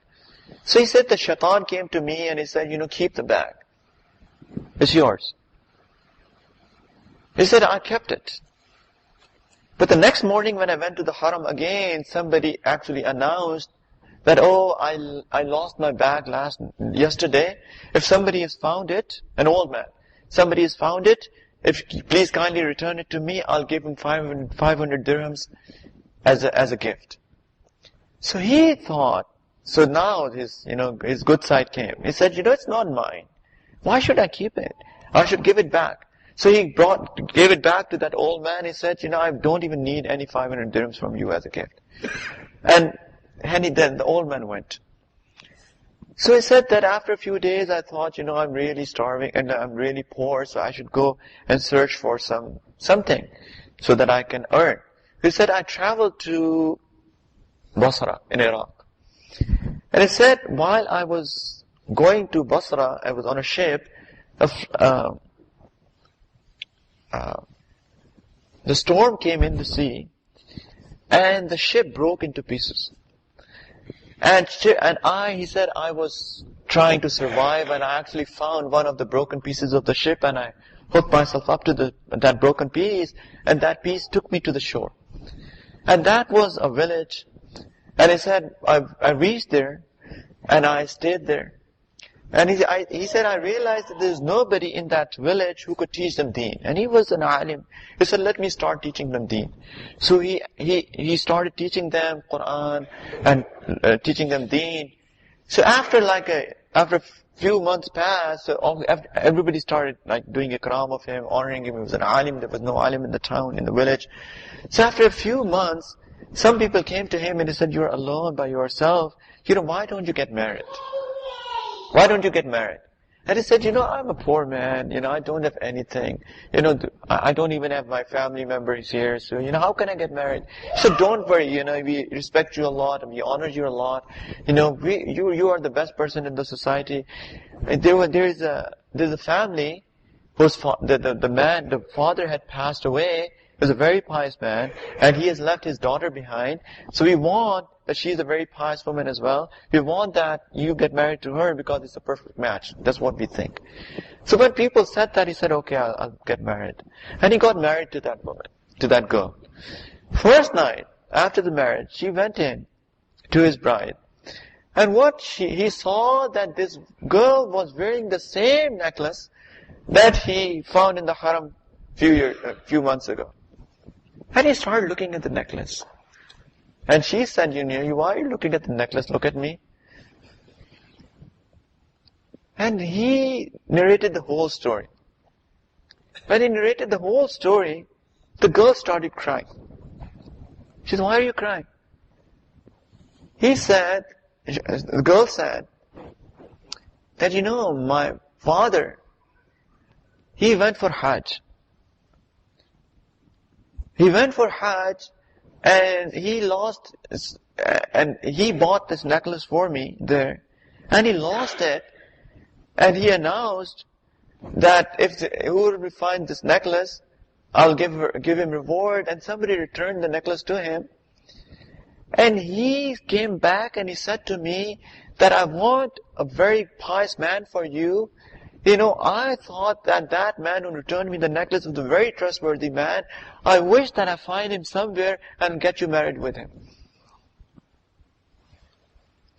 So he said the shaitan came to me and he said, keep the bag. It's yours. He said, I kept it. But the next morning when I went to the haram again, somebody actually announced that, I lost my bag yesterday. If somebody has found it, an old man, somebody has found it, please kindly return it to me, I'll give him 500 dirhams as a gift. So he thought, so now his good side came. He said, it's not mine. Why should I keep it? I should give it back. So he gave it back to that old man. He said, I don't even need any 500 dirhams from you as a gift. And then the old man went. So he said that after a few days I thought, I'm really starving and I'm really poor, so I should go and search for something so that I can earn. He said I traveled to Basra in Iraq. And he said while I was going to Basra, I was on a ship, the storm came in the sea and the ship broke into pieces. And he said, I was trying to survive and I actually found one of the broken pieces of the ship and I hooked myself up to that broken piece and that piece took me to the shore. And that was a village. And he said, I reached there and I stayed there. And he said, I realized that there's nobody in that village who could teach them deen. And he was an alim. He said, let me start teaching them deen. So he started teaching them Quran and teaching them deen. So after a few months passed, so everybody started doing ikram of him, honoring him. He was an alim. There was no alim in the town, in the village. So after a few months, some people came to him and he said, you're alone by yourself. Why don't you get married? Why don't you get married? And he said, I'm a poor man, I don't have anything. I don't even have my family members here, so, how can I get married? He said, don't worry, we respect you a lot and we honor you a lot. You are the best person in the society. There's a family whose the father had passed away. He was a very pious man, and he has left his daughter behind. So we want that she's a very pious woman as well. We want that you get married to her because it's a perfect match. That's what we think. So when people said that, he said, okay, I'll get married. And he got married to that woman, to that girl. First night, after the marriage, she went in to his bride. And he saw that this girl was wearing the same necklace that he found in the haram a few months ago. And he started looking at the necklace. And she said, why are you looking at the necklace? Look at me. And he narrated the whole story. When he narrated the whole story, the girl started crying. She said, why are you crying? The girl said, that my father, he went for Hajj. He went for Hajj and he bought this necklace for me there and he lost it and he announced that if whoever finds this necklace, I'll give him reward, and somebody returned the necklace to him. And he came back and he said to me that I want a very pious man for you. I thought that man who returned me the necklace was a very trustworthy man. I wish that I find him somewhere and get you married with him.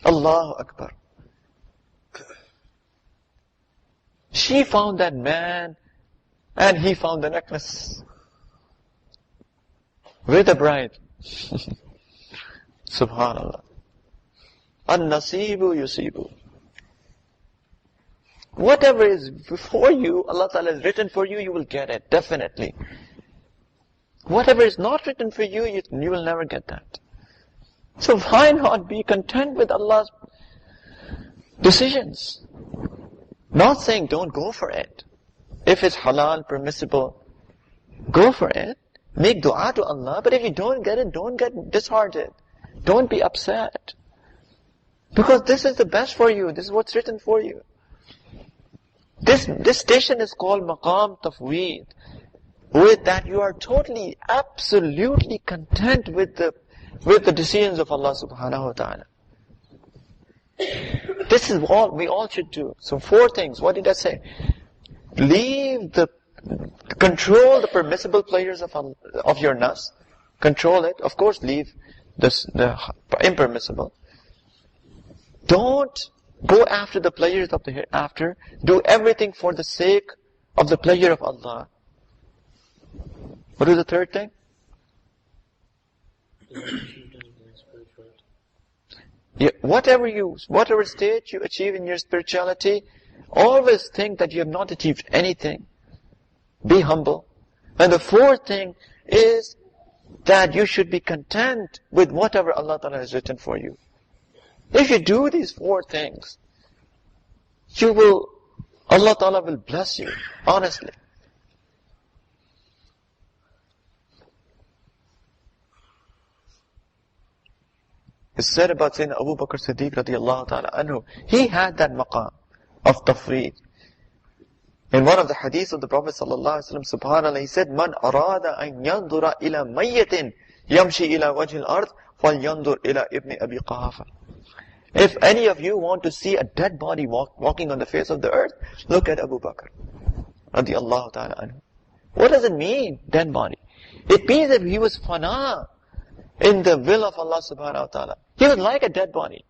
Allahu Akbar. She found that man and he found the necklace with the bride. Subhanallah. An-nasibu yusibu. Whatever is before you, Allah Ta'ala has written for you, you will get it, definitely. Whatever is not written for you, you will never get that. So why not be content with Allah's decisions? Not saying don't go for it. If it's halal, permissible, go for it. Make dua to Allah, but if you don't get it, don't get disheartened. Don't be upset. Because this is the best for you, this is what's written for you. This station is called Maqam Tafweed. With that you are totally, absolutely content with the decisions of Allah subhanahu wa ta'ala. This is what we all should do. So 4 things. What did I say? Control the permissible pleasures of your nafs. Control it. Of course, leave the impermissible. Don't go after the pleasures of the hereafter. Do everything for the sake of the pleasure of Allah. What is the 3rd thing? Yeah, whatever state you achieve in your spirituality, always think that you have not achieved anything. Be humble. And the 4th thing is that you should be content with whatever Allah Ta'ala has written for you. If you do these 4 things, Allah Ta'ala will bless you, honestly. It's said about Sayyidina Abu Bakr Siddiq radiallahu ta'ala anhu, he had that maqam of tafreed. In one of the hadiths of the Prophet sallallahu alaihi wasallam, subhanallah, he said, "Man arada an yandura ila mayyatin yamshi ila wajhi al-ard, falyandur ila ibn Abi Quhafa." If any of you want to see a dead body walking on the face of the earth, look at Abu Bakr radiallahu ta'ala anhu. What does it mean, dead body? It means that he was fana in the will of Allah subhanahu wa ta'ala. He was like a dead body.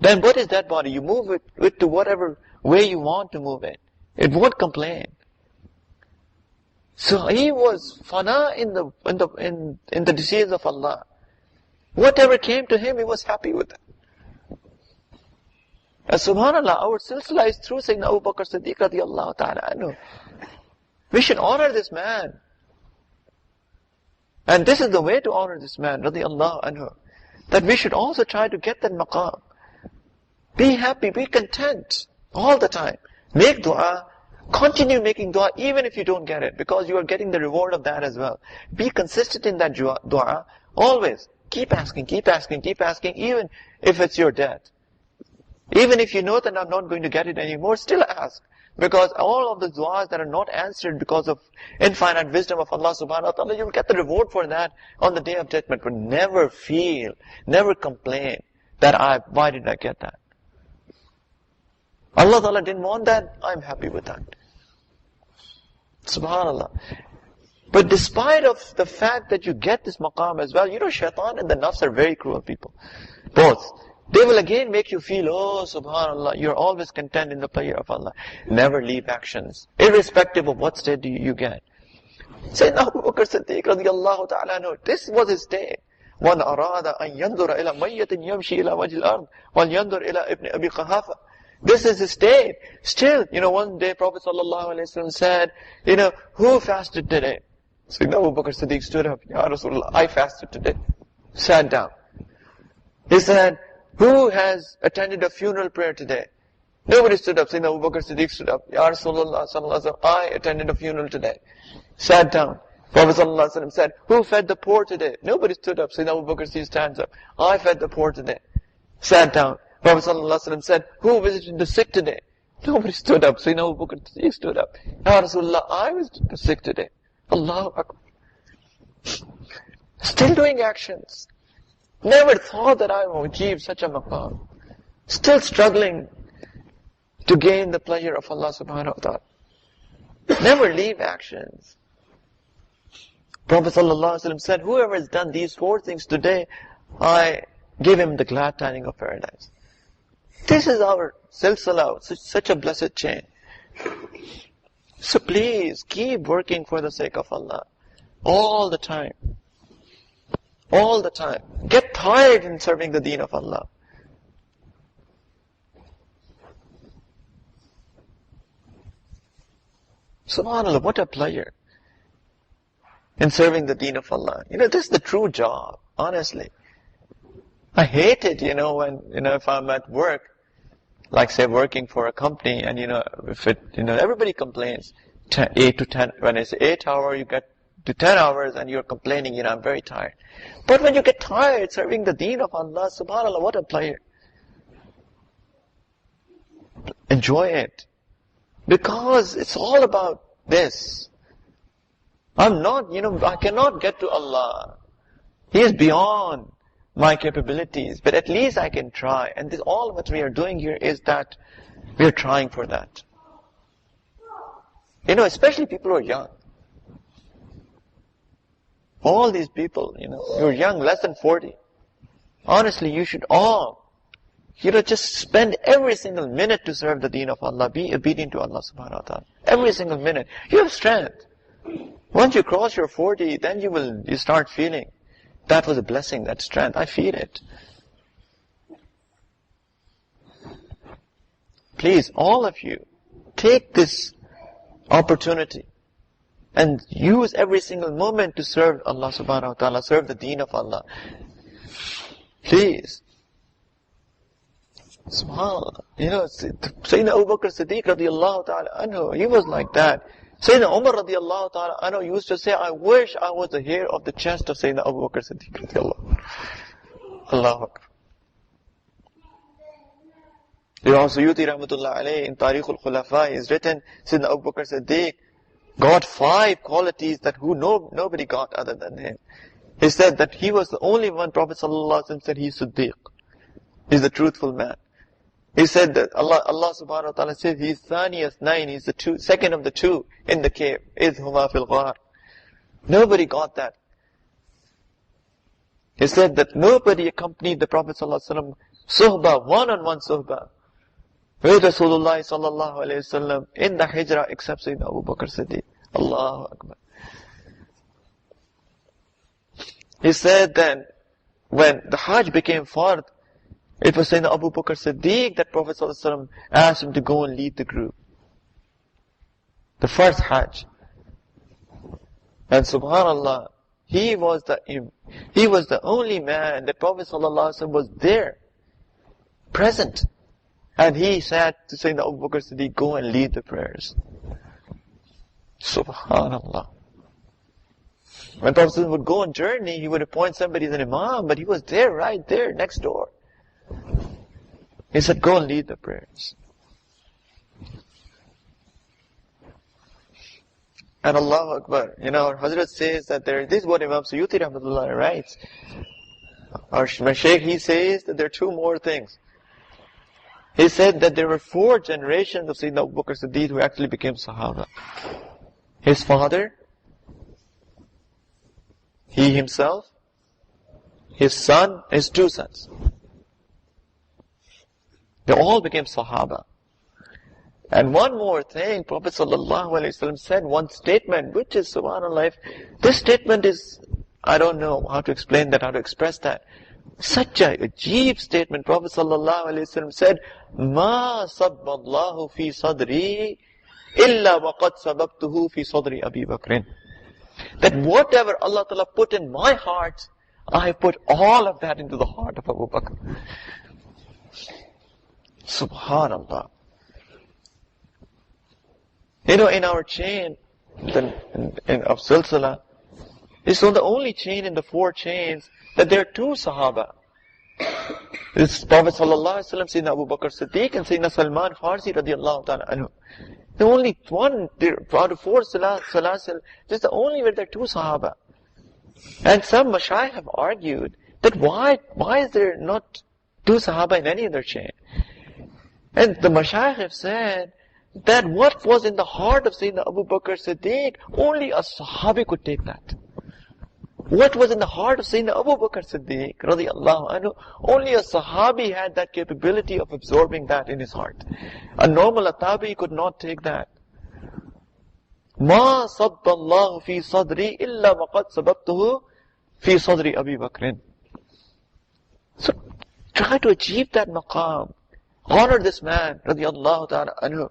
Then what is dead body? You move it to whatever way you want to move it. It won't complain. So he was fana in the decisions of Allah. Whatever came to him, he was happy with it. And subhanallah, our silsila is through Sayyidina Abu Bakr Siddiq radiallahu ta'ala anhu. We should honor this man. And this is the way to honor this man, radiallahu anhu. That we should also try to get that maqam. Be happy, be content all the time. Make dua, continue making dua even if you don't get it, because you are getting the reward of that as well. Be consistent in that dua, always. Keep asking, even if it's your debt. Even if you know that I'm not going to get it anymore, still ask. Because all of the du'as that are not answered because of infinite wisdom of Allah subhanahu wa ta'ala, you'll get the reward for that on the day of judgment. But never complain that why did I get that? Allah Ta'ala didn't want that, I'm happy with that. Subhanallah. But despite of the fact that you get this maqam as well, shaitan and the nafs are very cruel people. Both. They will again make you feel, oh subhanallah, you're always content in the pleasure of Allah. Never leave actions, irrespective of what state you get. Sayyidina Abu Bakr Siddiq radiallahu ta'ala anhu, this was his state. وَمَنْ أَرَادَ أَنْ يَنْظُرَ إِلَى مَيَّةٍ يَمْشِي إِلَى وَجْهِ الْأَرْضِ وَلْيَنْظُرْ إِلَى ابن أبي قحافة. This is his state. Still, one day Prophet sallallahu alaihi wasallam said, who fasted today? Sayyidina Abu Bakr Siddiq stood up, Ya Rasulullah, I fasted today. Sat down. He said, who has attended a funeral prayer today? Nobody stood up. Sayyidina Abu Bakr Siddiq stood up. Ya Rasulullah sallallahu alaihi wasallam, I attended a funeral today. Sat down. Prophet sallallahu alaihi wasallam said, who fed the poor today? Nobody stood up. Sayyidina Abu Bakr Siddiq stands up. I fed the poor today. Sat down. Prophet sallallahu alaihi wasallam said, who visited the sick today? Nobody stood up. Sayyidina Abu Bakr Siddiq stood up. Ya Rasulullah, I was sick today. Allahu Akbar. Still doing actions. Never thought that I would achieve such a maqam. Still struggling to gain the pleasure of Allah subhanahu wa ta'ala. Never leave actions. Prophet sallallahu alaihi wasallam said, whoever has done these 4 things today, I give him the glad tidings of paradise. This is our silsila, such a blessed chain. So please, keep working for the sake of Allah. All the time. All the time. Get tired in serving the deen of Allah. SubhanAllah, what a pleasure in serving the deen of Allah. This is the true job, honestly. I hate it, when, if I'm at work, like say working for a company, and if it, everybody complains, 8 to 10, when it's 8 hours, you get to 10 hours and you're complaining, I'm very tired. But when you get tired serving the deen of Allah, subhanAllah, what a pleasure. Enjoy it. Because it's all about this. I'm not, I cannot get to Allah. He is beyond my capabilities, but at least I can try. And this, all what we are doing here is that we are trying for that. Especially people who are young. All these people, you're young, less than 40. Honestly, you should all, just spend every single minute to serve the deen of Allah. Be obedient to Allah subhanahu wa ta'ala. Every single minute. You have strength. Once you cross your 40, then you start feeling, that was a blessing, that strength. I feel it. Please, all of you, take this opportunity and use every single moment to serve Allah subhanahu wa ta'ala, serve the deen of Allah. Please. SubhanAllah. Sayyidina Abu Bakr Siddiq radiallahu ta'ala anhu, he was like that. Sayyidina Umar radiallahu ta'ala anhu used to say, I wish I was the hair of the chest of Sayyidina Abu Bakr Siddiq radiallahu. Allahu Akbar. Imam Suyuti rahmatullah alayhi in Tariq al-Khulafa is written, Sayyidina Abu Bakr Siddiq got 5 qualities that nobody got other than him. He said that he was the only one, Prophet sallallahu alaihi wasallam said he's Siddiq. He's the truthful man. He said that Allah subhanahu wa ta'ala says he's Thaniyas 9, he's the second of the 2 in the cave. Idh huma fil ghar. Nobody got that. He said that nobody accompanied the Prophet sallallahu alaihi wasallam suhbah, one-on-one suhbah, with Rasulullah sallallahu alayhi wasallam in the hijrah except Sayyidina Abu Bakr Siddiq. Allahu Akbar. He said then, when the Hajj became fard, it was Sayyidina Abu Bakr Siddiq that Prophet sallallahu alayhi wasallam asked him to go and lead the group. The first Hajj. And subhanallah, he was the only man that Prophet sallallahu alayhi wasallam was there, present. And he said to Sayyidina Abu Bakr Siddiq, go and lead the prayers. Subhanallah. When Prophet would go on journey, he would appoint somebody as an imam, but he was there, right there, next door. He said, go and lead the prayers. And Allahu Akbar. Hazrat says that this is what Imam Suyuti rahmatullah writes. Our Shaykh, he says that there are 2 more things. He said that there were 4 generations of Sayyidina Abu Bakr Siddiq who actually became Sahaba. His father, he himself, his son, his 2 sons. They all became Sahaba. And one more thing, Prophet sallallahu alaihi wasallam said one statement, which is subhanallah. This statement is, I don't know how to explain that, how to express that. Such a ajeeb statement. Prophet sallallahu alaihi wasallam said, "Ma sabballahu fi sadri illa waqad sababtuhu fi sadri Abi Bakrin." That whatever Allah Ta'ala put in my heart, I put all of that into the heart of Abu Bakr. Subhanallah. In our chain of Silsila, it's the only chain in the 4 chains that there are 2 Sahaba. It's Prophet sallallahu alaihi wasallam, Sayyidina Abu Bakr Siddiq and Sayyidina Salman Farsi radiallahu ta'ala anhu. The only one, out of 4 Salasil, this is the only where there are 2 Sahaba. And some Mashayikh have argued that why is there not 2 Sahaba in any other chain? And the Mashayikh have said that what was in the heart of Sayyidina Abu Bakr Siddiq, only a Sahabi could take that. What was in the heart of Sayyidina Abu Bakr Siddiq, radiallahu anhu, only a Sahabi had that capability of absorbing that in his heart. A normal Atabi could not take that. Ma sabballahu fi sadri illa waqad sababtuhu fi sadri Abi Bakrin. So, try to achieve that maqam. Honor this man, radiallahu ta'ala anhu.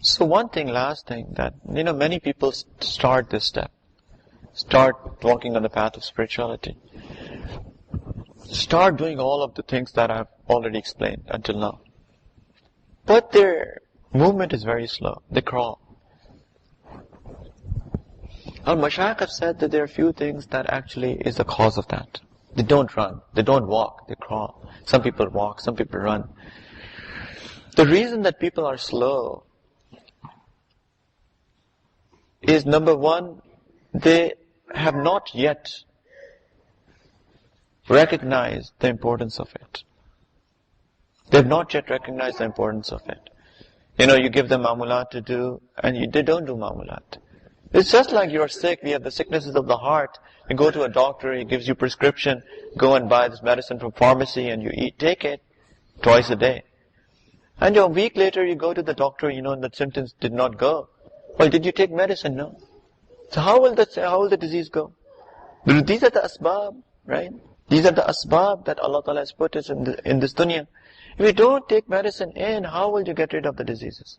So last thing that, many people start this step. Start walking on the path of spirituality. Start doing all of the things that I've already explained until now. But their movement is very slow. They crawl. Al-Mashayikh have said that there are a few things that actually is the cause of that. They don't run. They don't walk. They crawl. Some people walk. Some people run. The reason that people are slow is, number 1, they have not yet recognized the importance of it. They have not yet recognized the importance of it. You give them mamulat to do, and they don't do mamulat. It's just like you're sick, we have the sicknesses of the heart. You go to a doctor, he gives you prescription, go and buy this medicine from pharmacy and you take it twice a day. And a week later you go to the doctor, and the symptoms did not go. Well, did you take medicine? No. So how will the disease go? These are the asbab, right? These are the asbab that Allah Ta'ala has put us in this dunya. If you don't take medicine in, how will you get rid of the diseases?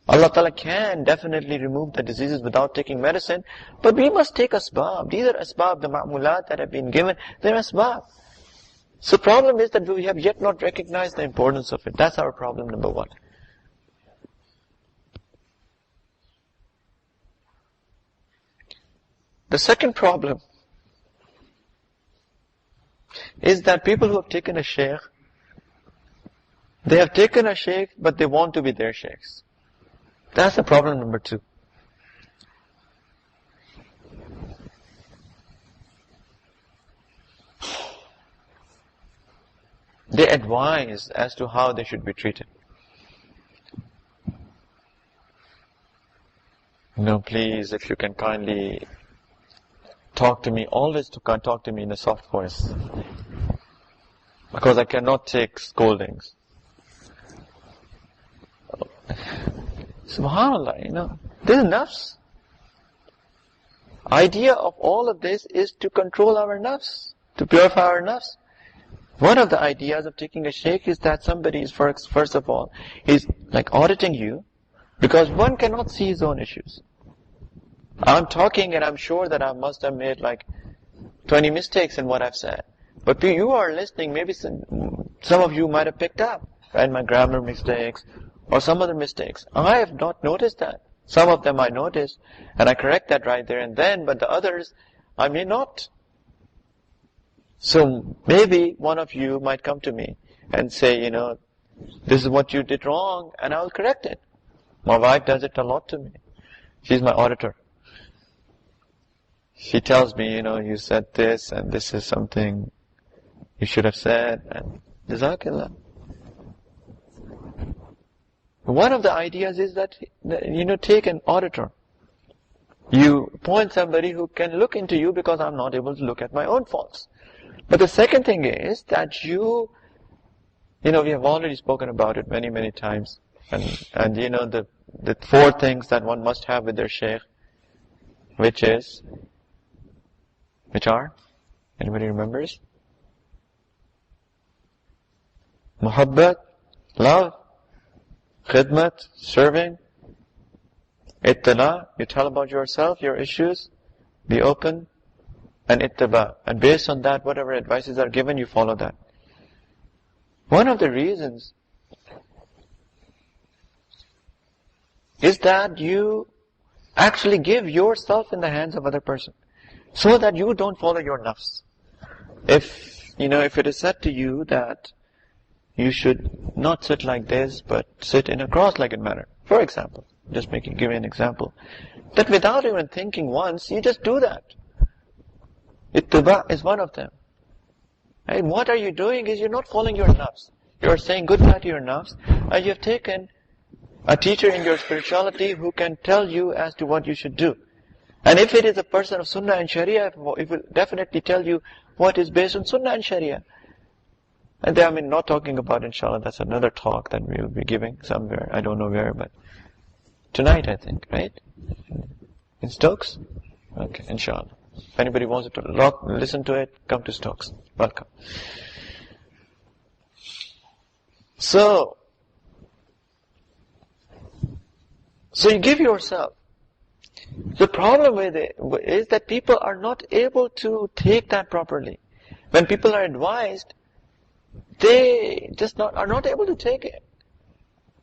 Allah Ta'ala can definitely remove the diseases without taking medicine, but we must take asbab. These are asbab, the ma'mulat that have been given, they're asbab. So problem is that we have yet not recognized the importance of it. That's our problem number one. The second problem is that people who have taken a shaykh, they have taken a shaykh, but they want to be their shaykhs. That's the problem number two. They advise as to how they should be treated. No, please, if you can kindly talk to me, always talk to me in a soft voice. Because I cannot take scoldings. SubhanAllah, this is nafs. Idea of all of this is to control our nafs, to purify our nafs. One of the ideas of taking a shaykh is that somebody is, first of all, is like auditing you, because one cannot see his own issues. I'm talking and I'm sure that I must have made like 20 mistakes in what I've said. But you are listening, maybe some of you might have picked up, right, my grammar mistakes, or some other mistakes. I have not noticed that. Some of them I noticed, and I correct that right there and then, but the others, I may not. So maybe one of you might come to me and say, this is what you did wrong, and I'll correct it. My wife does it a lot to me. She's my auditor. She tells me, you said this, and this is something you should have said, and Jazakallah. One of the ideas is that, take an auditor. You appoint somebody who can look into you because I'm not able to look at my own faults. But the second thing is that we have already spoken about it many, many times. And the four things that one must have with their shaykh, which are? Anybody remembers? Muhabbat, love, khidmat, serving, ittila, you tell about yourself, your issues, be open, and ittiba. And based on that, whatever advices are given, you follow that. One of the reasons is that you actually give yourself in the hands of other person, so that you don't follow your nafs. If it is said to you that you should not sit like this, but sit in a cross-legged manner, for example, just give you an example, that without even thinking once, you just do that. Ittiba is one of them. And what are you doing is you're not following your nafs. You're saying goodbye to your nafs, and you have taken a teacher in your spirituality who can tell you as to what you should do. And if it is a person of Sunnah and Sharia, it will definitely tell you what is based on Sunnah and Sharia. And I'm not talking about, inshallah, that's another talk that we will be giving somewhere. I don't know where, but tonight, I think, right? In Stokes? Okay, inshallah. If anybody wants to listen to it, come to Stokes. Welcome. So you give yourself. The problem with it is that people are not able to take that properly. When people are advised, they just are not able to take it.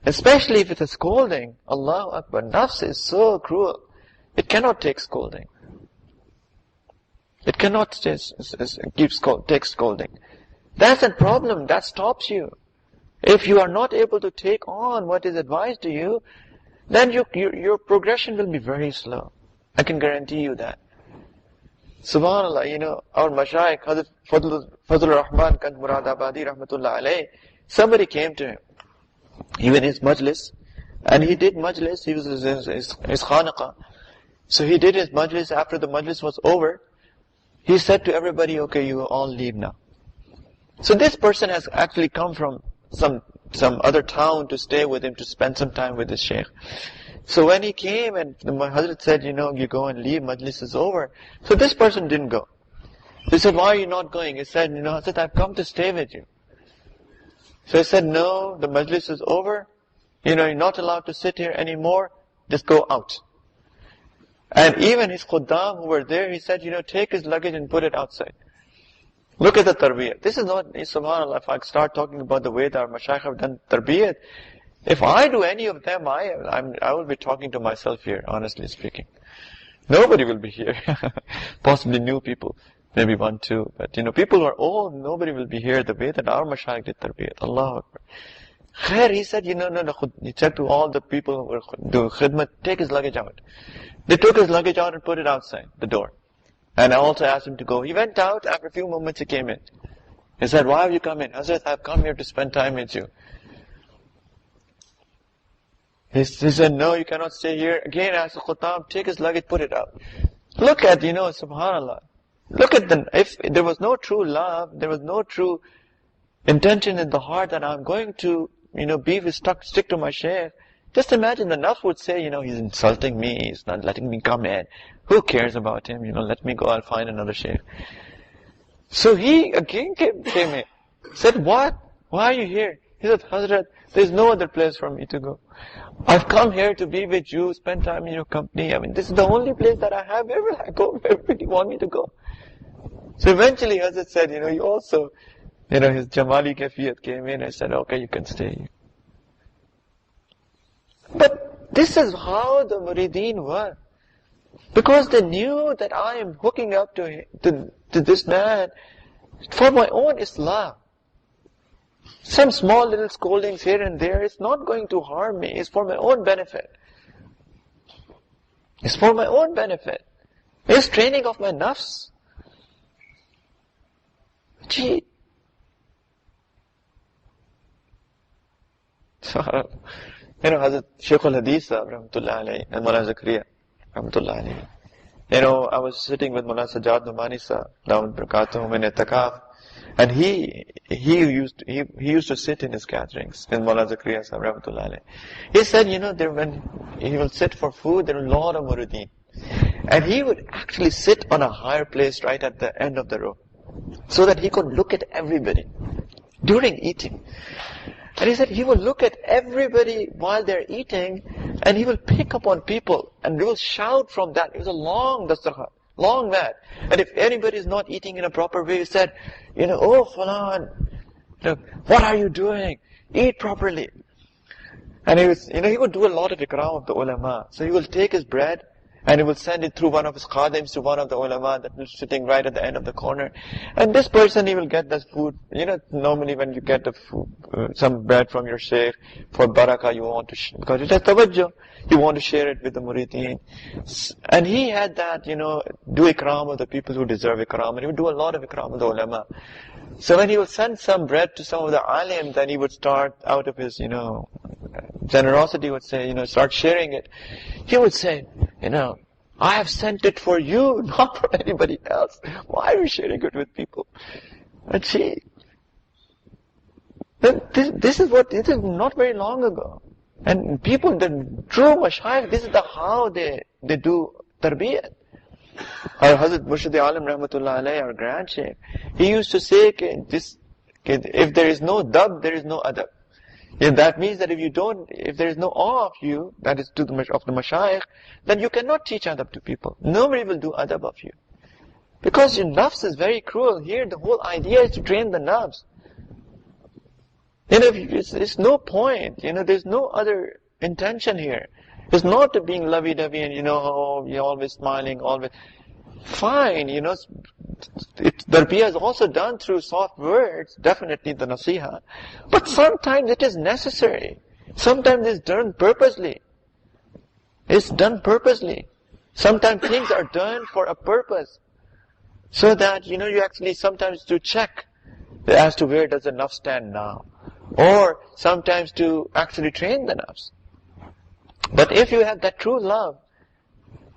Especially if it's a scolding. Allahu Akbar. Nafs is so cruel. It cannot take scolding. It cannot take scolding. That's a problem. That stops you. If you are not able to take on what is advised to you, then your progression will be very slow. I can guarantee you that. SubhanAllah, our Mashaykh, Hazrat Fazlur Rahman Kant Muradabadi Rahmatullah Alayh, somebody came to him. He was in his majlis, and he did majlis, he was his khanaqah. So he did his majlis. After the majlis was over, he said to everybody, okay, you all leave now. So this person has actually come from some other town to stay with him, to spend some time with his shaykh. So when he came and the Hazrat said, you go and leave, majlis is over. So this person didn't go. He said, why are you not going? He said, Hazrat, I've come to stay with you. So he said, no, the majlis is over. you're not allowed to sit here anymore, just go out. And even his khuddam who were there, he said, take his luggage and put it outside. Look at the tarbiyat. This is not, subhanAllah, if I start talking about the way that our mashayikh have done tarbiyat, if I do any of them, I will be talking to myself here, honestly speaking. Nobody will be here. Possibly new people. Maybe one, two. But, people who are old, nobody will be here the way that our mashayikh did tarbiyat. Allahu Akbar. Khair, he said, no, he said to all the people who were doing khidmat, take his luggage out. They took his luggage out and put it outside the door. And I also asked him to go. He went out, after a few moments he came in. He said, why have you come in? Hazrat, I've come here to spend time with you. He said, no, you cannot stay here. Again, asked the khutam, take his luggage, put it out. Look at, subhanAllah. Look at if there was no true love, there was no true intention in the heart that I'm going to, stick to my shaykh. Just imagine the nafs would say, he's insulting me, he's not letting me come in. Who cares about him? Let me go, I'll find another shaykh. So he again came in. Said, what? Why are you here? He said, Hazrat, there's no other place for me to go. I've come here to be with you, spend time in your company. This is the only place that I have. Where will I go? Where do you want me to go? So eventually Hazrat said, he also, his Jamali Kafiyat came in and said, okay, you can stay. But this is how the murideen were. Because they knew that I am hooking up to this man for my own Islam. Some small little scoldings here and there, it's not going to harm me. It's for my own benefit. It's for my own benefit. It's training of my nafs. Gee. Hazrat Shaykh al-Hadith rahmatullah alayhi and Mullah Zakariya rahmatullah alayhi. I was sitting with Mullah Sajjad Numani sahab, Dawud Barakatuhum in Itikaf, and he used to sit in his gatherings with Mullah Zakariya sahab rahmatullah alayhi. He said, when he will sit for food, there are a lot of murideen. And he would actually sit on a higher place right at the end of the row, so that he could look at everybody during eating. And he said he will look at everybody while they're eating, and he will pick up on people, and he will shout from that. It was a long dastarkhan, long mat. And if anybody is not eating in a proper way, he said, oh Fulan, what are you doing? Eat properly. And he would do a lot of ikram of the ulama. So he will take his bread, and he will send it through one of his khadims to one of the ulama that was sitting right at the end of the corner. And this person, he will get this food. Normally when you get the food, some bread from your shaykh, for barakah you want to, because it has tawajjuh, you want to share it with the murideen. And he had that, do ikram of the people who deserve ikram, and he would do a lot of ikram of the ulama. So when he would send some bread to some of the alim, then he would start out of his, generosity, would say, start sharing it. He would say, I have sent it for you, not for anybody else. Why are you sharing it with people? And this is not very long ago. And people, the true mashayikh, this is how they do tarbiyat. Our Hazrat Murshid Alam Rahmatullah Alayhi, our grand shaykh, he used to say, if there is no dab, there is no adab. That means that if there is no awe of you, that is of the mashayikh, then you cannot teach adab to people. Nobody will do adab of you. Because your nafs is very cruel. Here the whole idea is to train the nafs. It's no point. There's no other intention here. It's not to being lovey-dovey and, you're always smiling, always. Fine, tarbiyah is also done through soft words, definitely the nasiha. But sometimes it is necessary. Sometimes it's done purposely. It's done purposely. Sometimes things are done for a purpose. So that, you actually sometimes to check as to where does the nafs stand now. Or sometimes to actually train the nafs. But if you have that true love,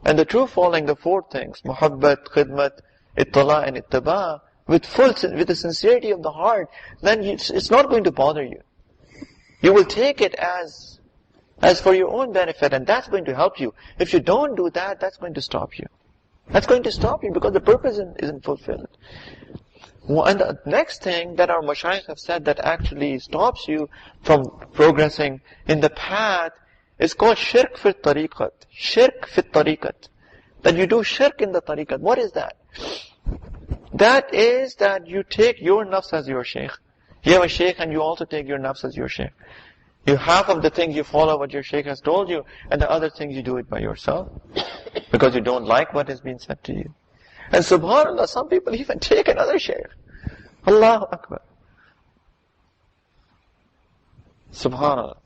and the true following, the four things, muhabbat, khidmat, ittala, and ittiba, with the sincerity of the heart, then it's not going to bother you. You will take it as for your own benefit, and that's going to help you. If you don't do that, that's going to stop you. That's going to stop you because the purpose isn't fulfilled. And the next thing that our mashayikh have said that actually stops you from progressing in the path is called shirk fi tariqat. Shirk fi tariqat. That you do shirk in the tariqat. What is that? That is that you take your nafs as your shaykh. You have a shaykh and you also take your nafs as your shaykh. You half of the things you follow what your shaykh has told you, and the other things you do it by yourself. Because you don't like what has been said to you. And subhanAllah, some people even take another shaykh. Allahu Akbar. Subhanallah.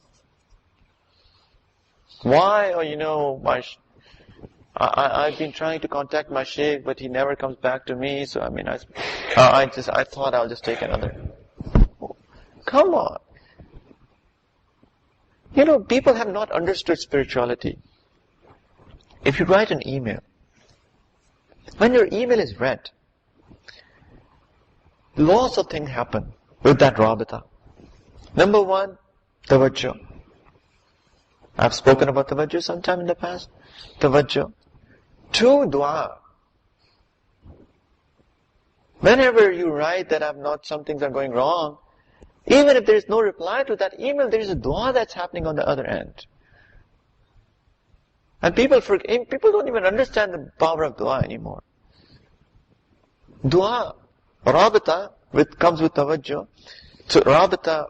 Why? Or I've been trying to contact my shaykh, but he never comes back to me. So I thought I'll just take another. Come on. People have not understood spirituality. If you write an email, when your email is read, lots of things happen with that rabita. Number one, tawajjuh. I've spoken about tawajjuh sometime in the past. Tawajjuh. Two, dua. Whenever you write that some things are going wrong, even if there is no reply to that email, there is a dua that's happening on the other end. And people don't even understand the power of dua anymore. Dua, rabita, comes with tawajjuh. So rabita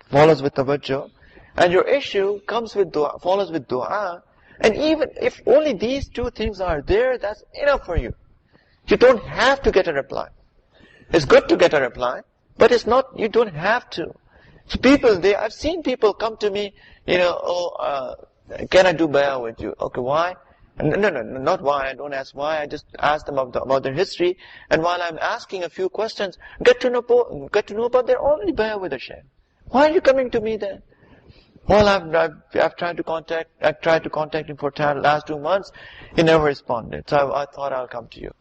follows with tawajjuh. And your issue follows with dua. And even if only these two things are there, that's enough for you. You don't have to get a reply. It's good to get a reply, but you don't have to. So I've seen people come to me, can I do bay'ah with you? Okay, why? No, not why. I don't ask why. I just ask them about their history. And while I'm asking a few questions, get to know about they're already bay'ah with the shaykh. Why are you coming to me then? Well, I've tried to contact him for the last 2 months. He never responded. So I thought I'll come to you.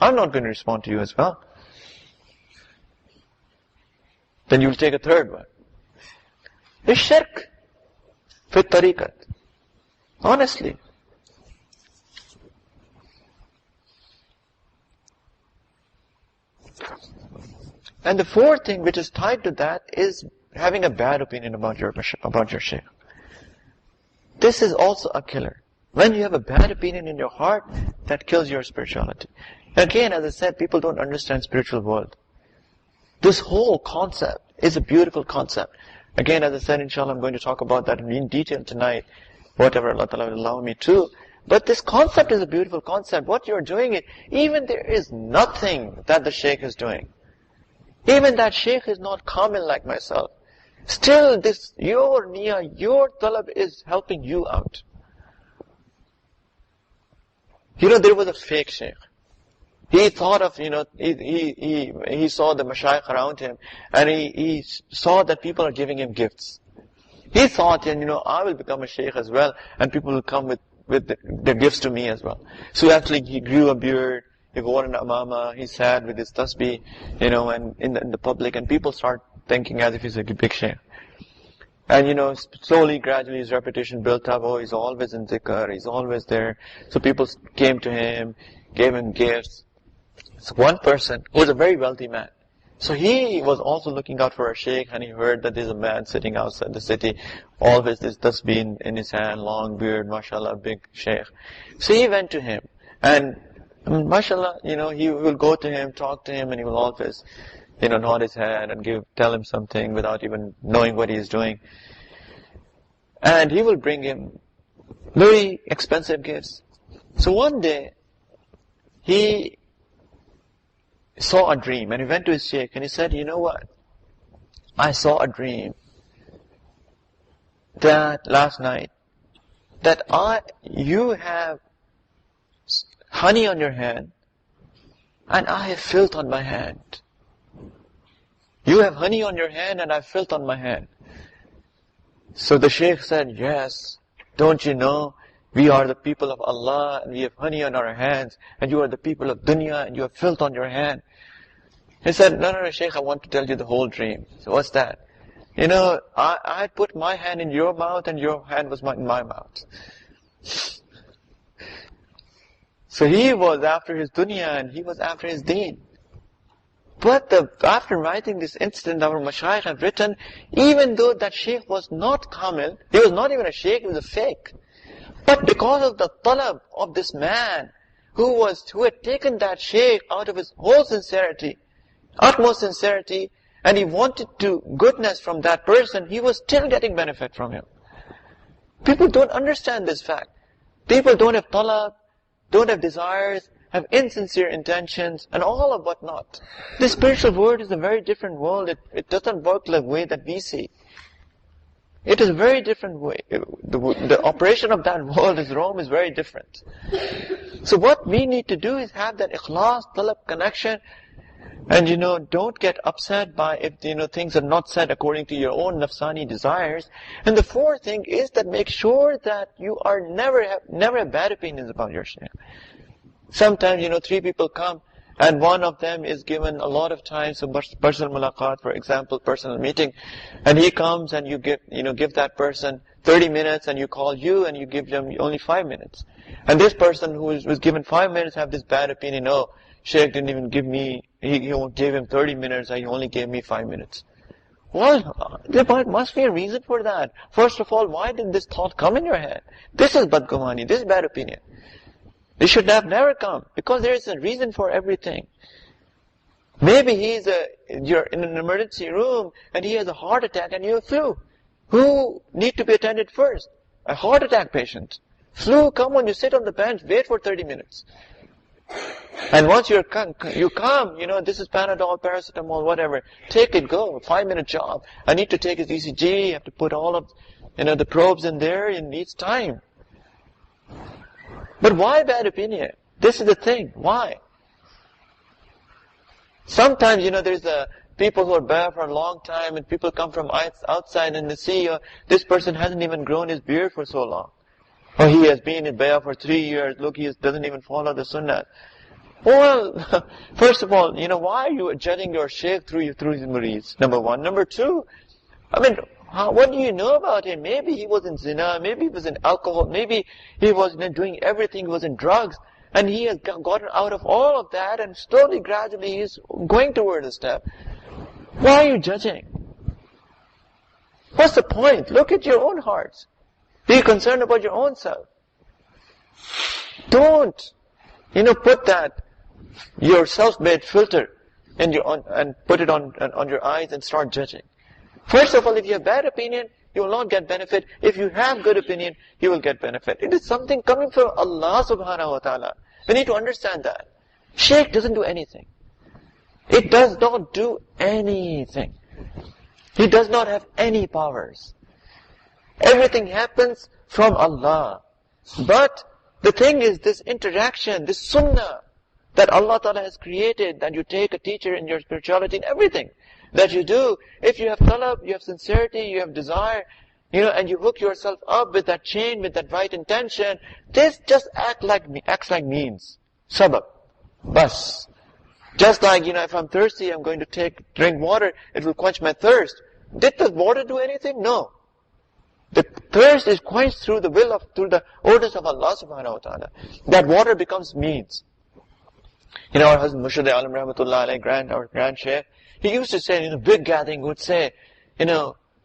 I'm not going to respond to you as well. Then you'll take a third one. It's shirk fi tariqat. Honestly. And the fourth thing which is tied to that is having a bad opinion about your shaykh. This is also a killer. When you have a bad opinion in your heart, that kills your spirituality. Again, as I said, people don't understand spiritual world. This whole concept is a beautiful concept. Again, as I said, inshallah, I'm going to talk about that in detail tonight, whatever Allah Ta'ala will allow me to. But this concept is a beautiful concept. What you're doing, even there is nothing that the shaykh is doing. Even that shaykh is not common like myself. Still, your niyyah, your talab is helping you out. There was a fake shaykh. He thought of, he saw the mashayikh around him, and he saw that people are giving him gifts. He thought, I will become a shaykh as well, and people will come with their gifts to me as well. So actually, he grew a beard, he wore an amama, he sat with his tasbih, and in the public, and people start thinking as if he's a big shaykh. And slowly, gradually, his reputation built up. Oh, he's always in dhikr, he's always there. So people came to him, gave him gifts. So one person, who was a very wealthy man, so he was also looking out for a shaykh, and he heard that there's a man sitting outside the city, always this tasbih in his hand, long beard, mashallah, big shaykh. So he went to him, and mashallah, he will go to him, talk to him, and he will always, nod his head and tell him something without even knowing what he is doing. And he will bring him very expensive gifts. So one day, he saw a dream, and he went to his shaykh, and he said, you know what? I saw a dream that last night, that you have honey on your hand, and I have filth on my hand. You have honey on your hand, and I have filth on my hand. So the shaykh said, yes, don't you know, we are the people of Allah, and we have honey on our hands, and you are the people of dunya, and you have filth on your hand. He said, no, shaykh, I want to tell you the whole dream. So what's that? I put my hand in your mouth, and your hand was in my mouth. So he was after his dunya, and he was after his deen. But after writing this incident, our Mashaykh have written, even though that Shaykh was not Kamil, he was not even a Shaykh, he was a fake. But because of the talab of this man, who had taken that Shaykh out of his whole sincerity, utmost sincerity, and he wanted to goodness from that person, he was still getting benefit from him. People don't understand this fact. People don't have talab, don't have desires, have insincere intentions, and all of whatnot. The spiritual world is a very different world. It doesn't work the way that we see. It is a very different way. The operation of that world is Rome is very different. So what we need to do is have that ikhlas, talab, connection, and don't get upset by if things are not said according to your own nafsani desires. And the fourth thing is that make sure that you are never have bad opinions about your shaykh. Sometimes, 3 people come, and one of them is given a lot of time, so personal mulaqat, for example, personal meeting, and he comes and you give that person 30 minutes, and you call you, and you give them only 5 minutes. And this person who was given 5 minutes have this bad opinion, oh, Shaykh didn't even give me, he gave him 30 minutes, and he only gave me 5 minutes. Well, there must be a reason for that. First of all, why did this thought come in your head? This is badgumani, this is bad opinion. It should have never come, because there is a reason for everything. Maybe you're in an emergency room, and he has a heart attack, and you have flu. Who need to be attended first? A heart attack patient. Flu, come on, you sit on the bench, wait for 30 minutes. And once you come, this is Panadol, paracetamol, whatever. Take it, go, 5-minute job. I need to take his ECG, you have to put all of, the probes in there, it needs time. But why bad opinion? This is the thing. Why? Sometimes, there's people who are bare for a long time, and people come from outside and they see, this person hasn't even grown his beard for so long. Or he has been in bare for 3 years. Look, he doesn't even follow the sunnah. Well, first of all, why are you judging your shaykh through his murids? Number one. Number two, what do you know about him? Maybe he was in zina, maybe he was in alcohol, maybe he was doing everything, he was in drugs, and he has gotten out of all of that, and slowly, gradually, he is going toward a step. Why are you judging? What's the point? Look at your own hearts. Be concerned about your own self. Don't, put that, your self-made filter and put it on your eyes and start judging. First of all, if you have bad opinion, you will not get benefit. If you have good opinion, you will get benefit. It is something coming from Allah subhanahu wa ta'ala. We need to understand that. Shaykh doesn't do anything. It does not do anything. He does not have any powers. Everything happens from Allah. But the thing is, this interaction, this sunnah that Allah ta'ala has created, that you take a teacher in your spirituality, in everything that you do, if you have talab, you have sincerity, you have desire, and you hook yourself up with that chain, with that right intention, this just acts like means. Sabab. Bas. Just like, if I'm thirsty, I'm going to drink water, it will quench my thirst. Did the water do anything? No. The thirst is quenched through the orders of Allah subhanahu wa ta'ala. That water becomes means. Our husband Mushad Alam Rahmatullah alayhi, our grand Shaykh, he used to say in a big gathering, would say,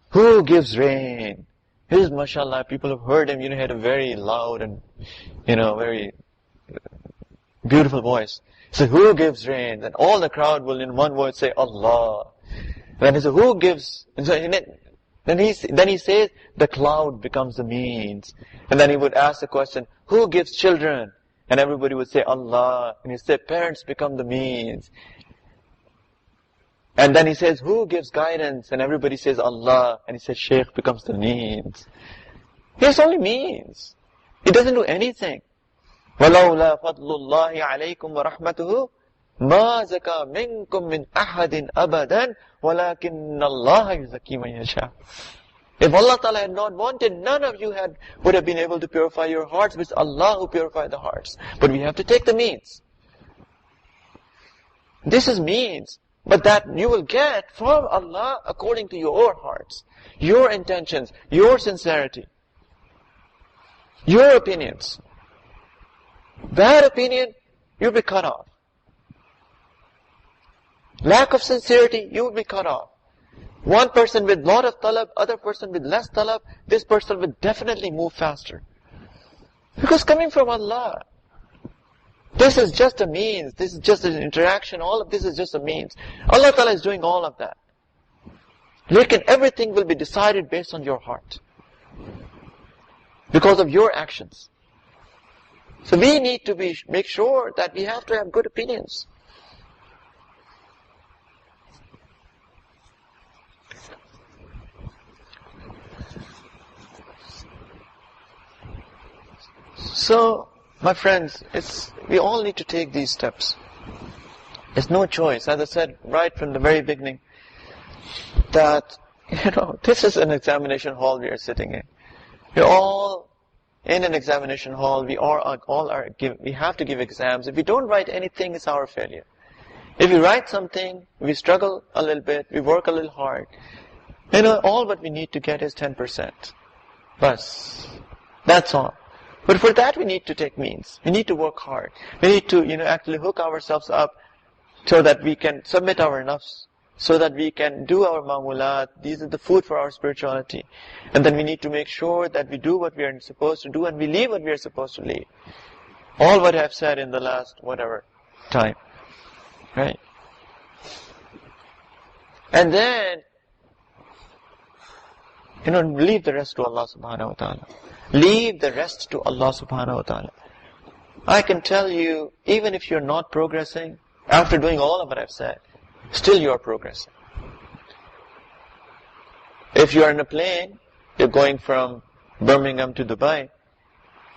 who gives rain? His, mashallah, people have heard him, he had a very loud and, very beautiful voice. So who gives rain? Then all the crowd will in one word say, Allah. Then he said, who gives? And so then he says, the cloud becomes the means. And then he would ask the question, who gives children? And everybody would say, Allah. And he said, parents become the means. And then he says, who gives guidance? And everybody says, Allah. And he says, Shaykh becomes the means. It's only means. He doesn't do anything. وَلَوْلَا فَضْلُ اللَّهِ عَلَيْكُمْ وَرَحْمَتُهُ مَا زَكَى مِنْكُمْ مِنْ أَحَدٍ أَبَدًا وَلَكِنَّ اللَّهَ يُزَكِّي مَنْ يَشَاءُ. If Allah Ta'ala had not wanted, none of you would have been able to purify your hearts. It's Allah who purified the hearts. But we have to take the means. This is means. But that you will get from Allah according to your hearts, your intentions, your sincerity, your opinions. Bad opinion, you'll be cut off. Lack of sincerity, you will be cut off. One person with lot of talab, other person with less talab, this person will definitely move faster. Because coming from Allah, this is just a means, this is just an interaction, all of this is just a means. Allah Ta'ala is doing all of that. Lekin everything will be decided based on your heart. Because of your actions. So we need to make sure that we have to have good opinions. So, my friends, we all need to take these steps. There's no choice. As I said right from the very beginning, that, this is an examination hall we are sitting in. We're all in an examination hall. We have to give exams. If we don't write anything, it's our failure. If we write something, we struggle a little bit, we work a little hard. All what we need to get is 10%. Bas. That's all. But for that we need to take means. We need to work hard. We need to, actually hook ourselves up so that we can submit our nafs, so that we can do our ma'mulat. These are the food for our spirituality. And then we need to make sure that we do what we are supposed to do and we leave what we are supposed to leave. All what I've said in the last whatever time. Right? And then, leave the rest to Allah subhanahu wa ta'ala. Leave the rest to Allah subhanahu wa ta'ala. I can tell you, even if you're not progressing, after doing all of what I've said, still you're progressing. If you're in a plane, you're going from Birmingham to Dubai.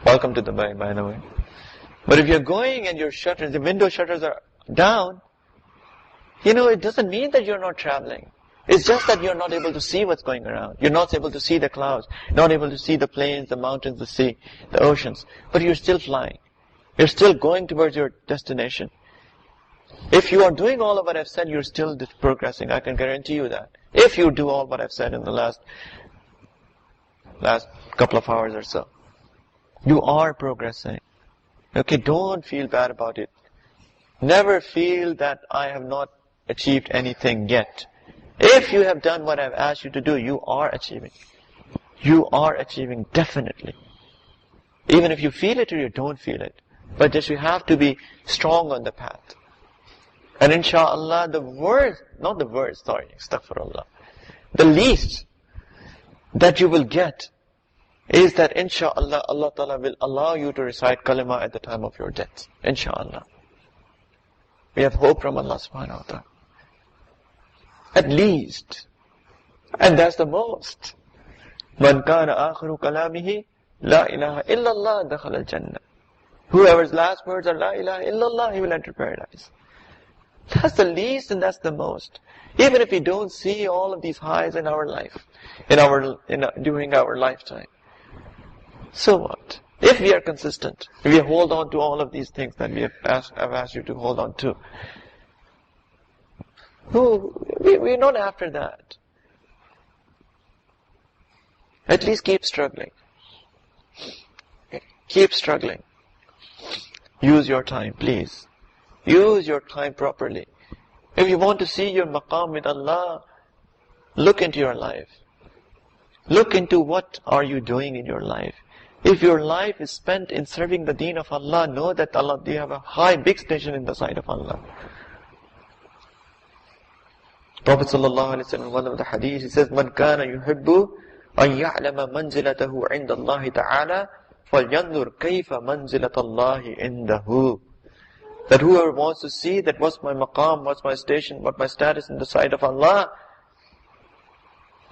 Welcome to Dubai, by the way. But if you're going and the window shutters are down, it doesn't mean that you're not traveling. It's just that you're not able to see what's going around. You're not able to see the clouds, not able to see the plains, the mountains, the sea, the oceans. But you're still flying. You're still going towards your destination. If you are doing all of what I've said, you're still progressing. I can guarantee you that. If you do all what I've said in the last couple of hours or so, you are progressing. Okay, don't feel bad about it. Never feel that I have not achieved anything yet. If you have done what I've asked you to do, you are achieving. You are achieving, definitely. Even if you feel it or you don't feel it. But just you have to be strong on the path. And inshallah, astaghfirullah. The least that you will get is that inshallah, Allah Ta'ala will allow you to recite kalima at the time of your death. Inshallah. We have hope from Allah subhanahu wa ta'ala. At least. And that's the most. Man kana akhiru kalamihi la ilaha illallah dakhala al-jannah. Whoever's last words are la ilaha illallah, he will enter paradise. That's the least and that's the most. Even if we don't see all of these highs in our life, during our lifetime. So what? If we are consistent, if we hold on to all of these things that I've asked you to hold on to, we're not after that. At least keep struggling. Keep struggling. Use your time, please. Use your time properly. If you want to see your maqam with Allah, look into your life. Look into what are you doing in your life. If your life is spent in serving the deen of Allah, know that you have a high, big station in the sight of Allah. Prophet ﷺ, in one of the hadiths, he says, "Man kana yuhibbu an ya'lama manzilatahu 'inda Allah ta'ala, falyanzur kayfa manzilatallahi 'indahu." That whoever wants to see that what's my maqam, what's my station, what my status in the sight of Allah,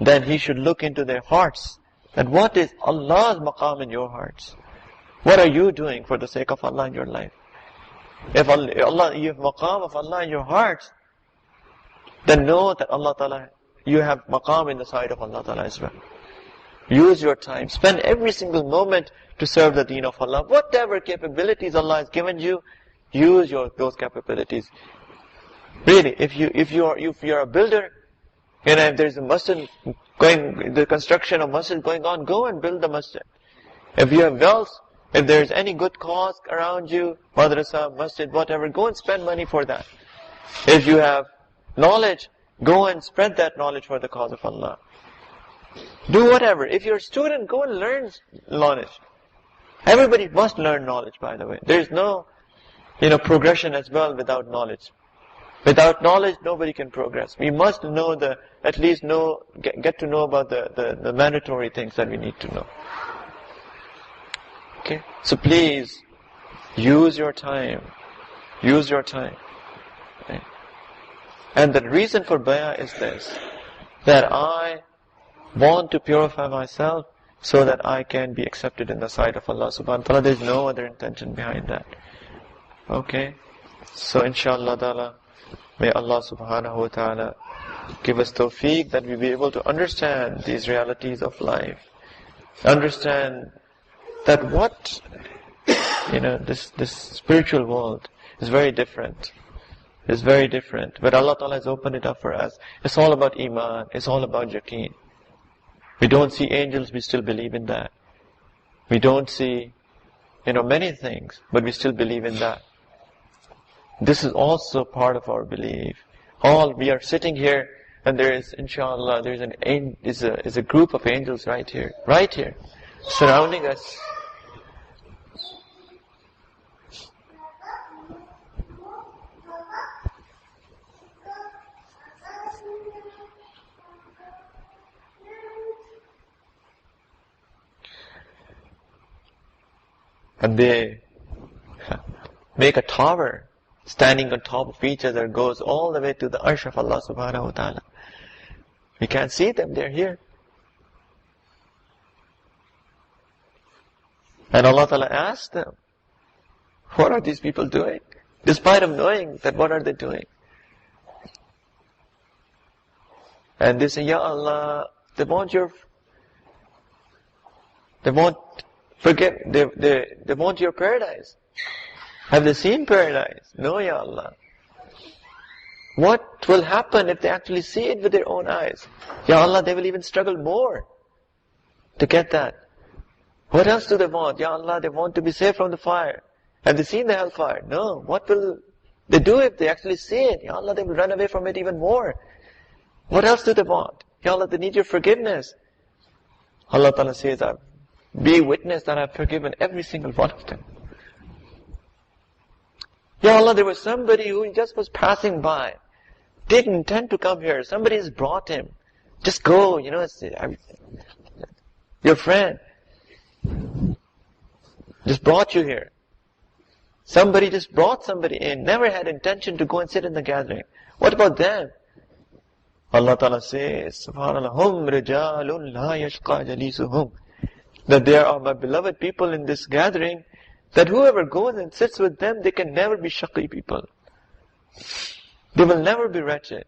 then he should look into their hearts. And what is Allah's maqam in your hearts? What are you doing for the sake of Allah in your life? If you have maqam of Allah in your hearts, then know that Allah Ta'ala, you have maqam in the sight of Allah Ta'ala as well. Use your time. Spend every single moment to serve the deen of Allah. Whatever capabilities Allah has given you, use those capabilities. Really, if you are a builder, if there's a masjid the construction of masjid going on, go and build the masjid. If you have wealth, if there's any good cause around you, madrasa, masjid, whatever, go and spend money for that. If you have knowledge, go and spread that knowledge for the cause of Allah. Do whatever. If you're a student, go and learn knowledge. Everybody must learn knowledge, by the way. There's no, progression as well without knowledge. Without knowledge, nobody can progress. We must know get to know about the mandatory things that we need to know. Okay? So please, use your time. Use your time. Okay? And the reason for bay'ah is this, that I want to purify myself so that I can be accepted in the sight of Allah subhanahu wa ta'ala. There's no other intention behind that. Okay? So inshallah ta'ala, may Allah subhanahu wa ta'ala give us tawfiq that we be able to understand these realities of life. Understand that this spiritual world is very different. It's very different. But Allah ta'ala has opened it up for us. It's all about iman. It's all about yaqeen. We don't see angels, we still believe in that. We don't see, many things, but we still believe in that. This is also part of our belief. We are sitting here, and there is, inshallah, is a group of angels right here, surrounding us. And they make a tower, standing on top of each other, goes all the way to the arsh of Allah subhanahu wa ta'ala. We can't see them, they're here. And Allah ta'ala asks them, what are these people doing? Despite of knowing that, what are they doing? And they say, Ya Allah, they want your paradise. Have they seen paradise? No, Ya Allah. What will happen if they actually see it with their own eyes? Ya Allah, they will even struggle more to get that. What else do they want? Ya Allah, they want to be saved from the fire. Have they seen the hellfire? No. What will they do if they actually see it? Ya Allah, they will run away from it even more. What else do they want? Ya Allah, they need your forgiveness. Allah Ta'ala says, be witness that I have forgiven every single one of them. Ya Allah, there was somebody who just was passing by. Didn't intend to come here. Somebody has brought him. Just go, your friend just brought you here. Somebody just brought somebody in. Never had intention to go and sit in the gathering. What about them? Allah Ta'ala says, Subhanallah, hum rijalun la yashqa jalisuhum. That there are my beloved people in this gathering, that whoever goes and sits with them, they can never be shaqi people. They will never be wretched.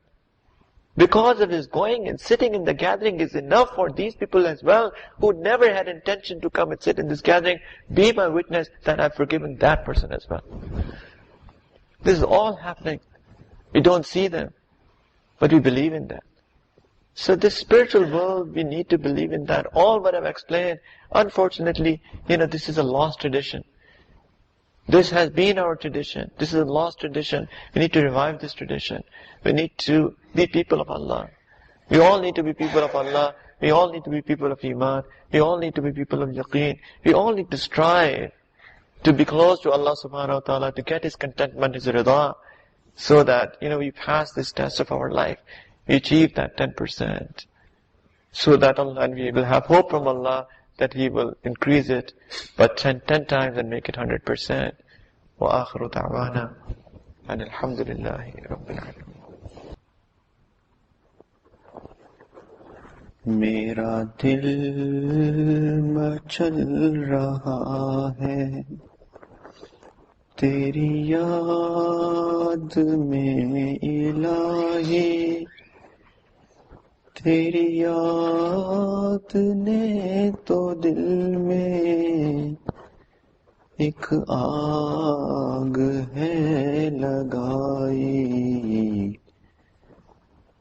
Because of his going and sitting in the gathering is enough for these people as well, who never had intention to come and sit in this gathering. Be my witness that I've forgiven that person as well. This is all happening. We don't see them, but we believe in that. So this spiritual world, we need to believe in that. All what I've explained, unfortunately, this is a lost tradition. This has been our tradition. This is a lost tradition. We need to revive this tradition. We need to be people of Allah. We all need to be people of Allah. We all need to be people of Iman. We all need to be people of Yaqeen. We all need to strive to be close to Allah subhanahu wa ta'ala, to get His contentment, His rida, so that, we pass this test of our life. We achieve that 10%. So that Allah, and we will have hope from Allah that He will increase it, but 10 times and make it 100%. Wa akhiru da'wana and alhamdulillahi rabbil alamin. मेरा दिल मचल रहा है तेरी याद में इलाही तेरी याद ने तो दिल में एक आग है लगाई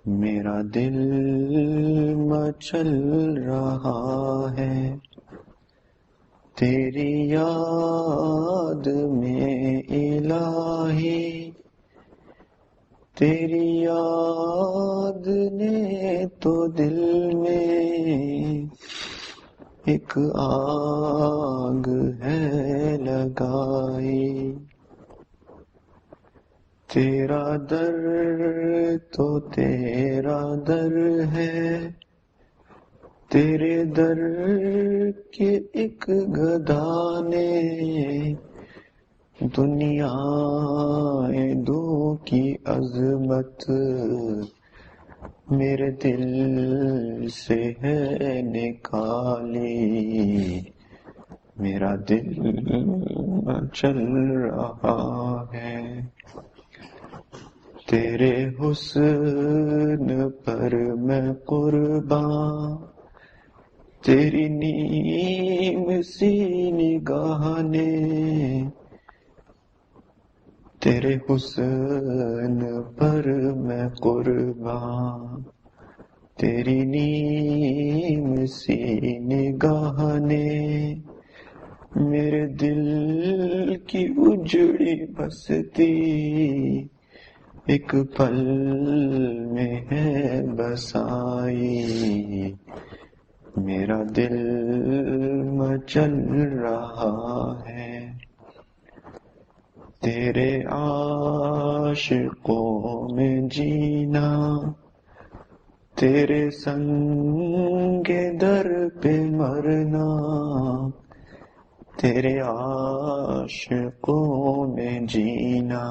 मेरा दिल मचल रहा है तेरी याद में इलाही तेरी याद ने तो दिल में एक आग है लगाई, तेरा दर तो तेरा दर है, तेरे दर के एक गदा ने दुनियाए दो की अजमत मेरे दिल से है निकाली, मेरा दिल चल रहा है। तेरे हुस्न पर मैं कुर्बान, तेरी नीम सी निगाह ने तेरे हुस्न पर मैं कुर्बान, तेरी नीम सी निगाह ने मेरे दिल की उजड़ी बसती एक पल में है बसाई, मेरा दिल मचल रहा है। तेरे आशिकों में जीना, तेरे संगे दर पे मरना, तेरे आशिकों में जीना,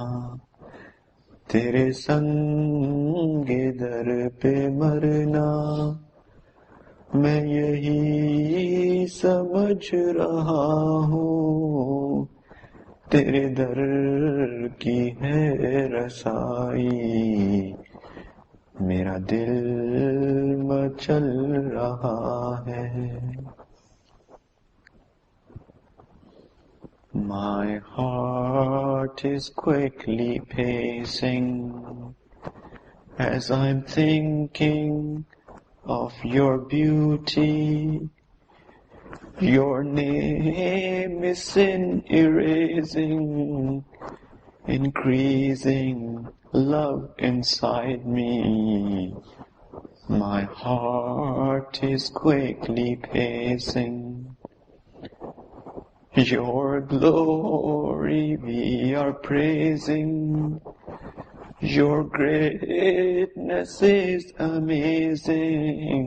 तेरे संगे दर पे मरना, मैं यही समझ रहा हूँ तेरे दर की है रसाई, मेरा दिल मचल रहा है। My heart is quickly pacing as I'm thinking of your beauty. Your name is sin erasing, increasing love inside me. My heart is quickly pacing. Your glory we are praising. Your greatness is amazing.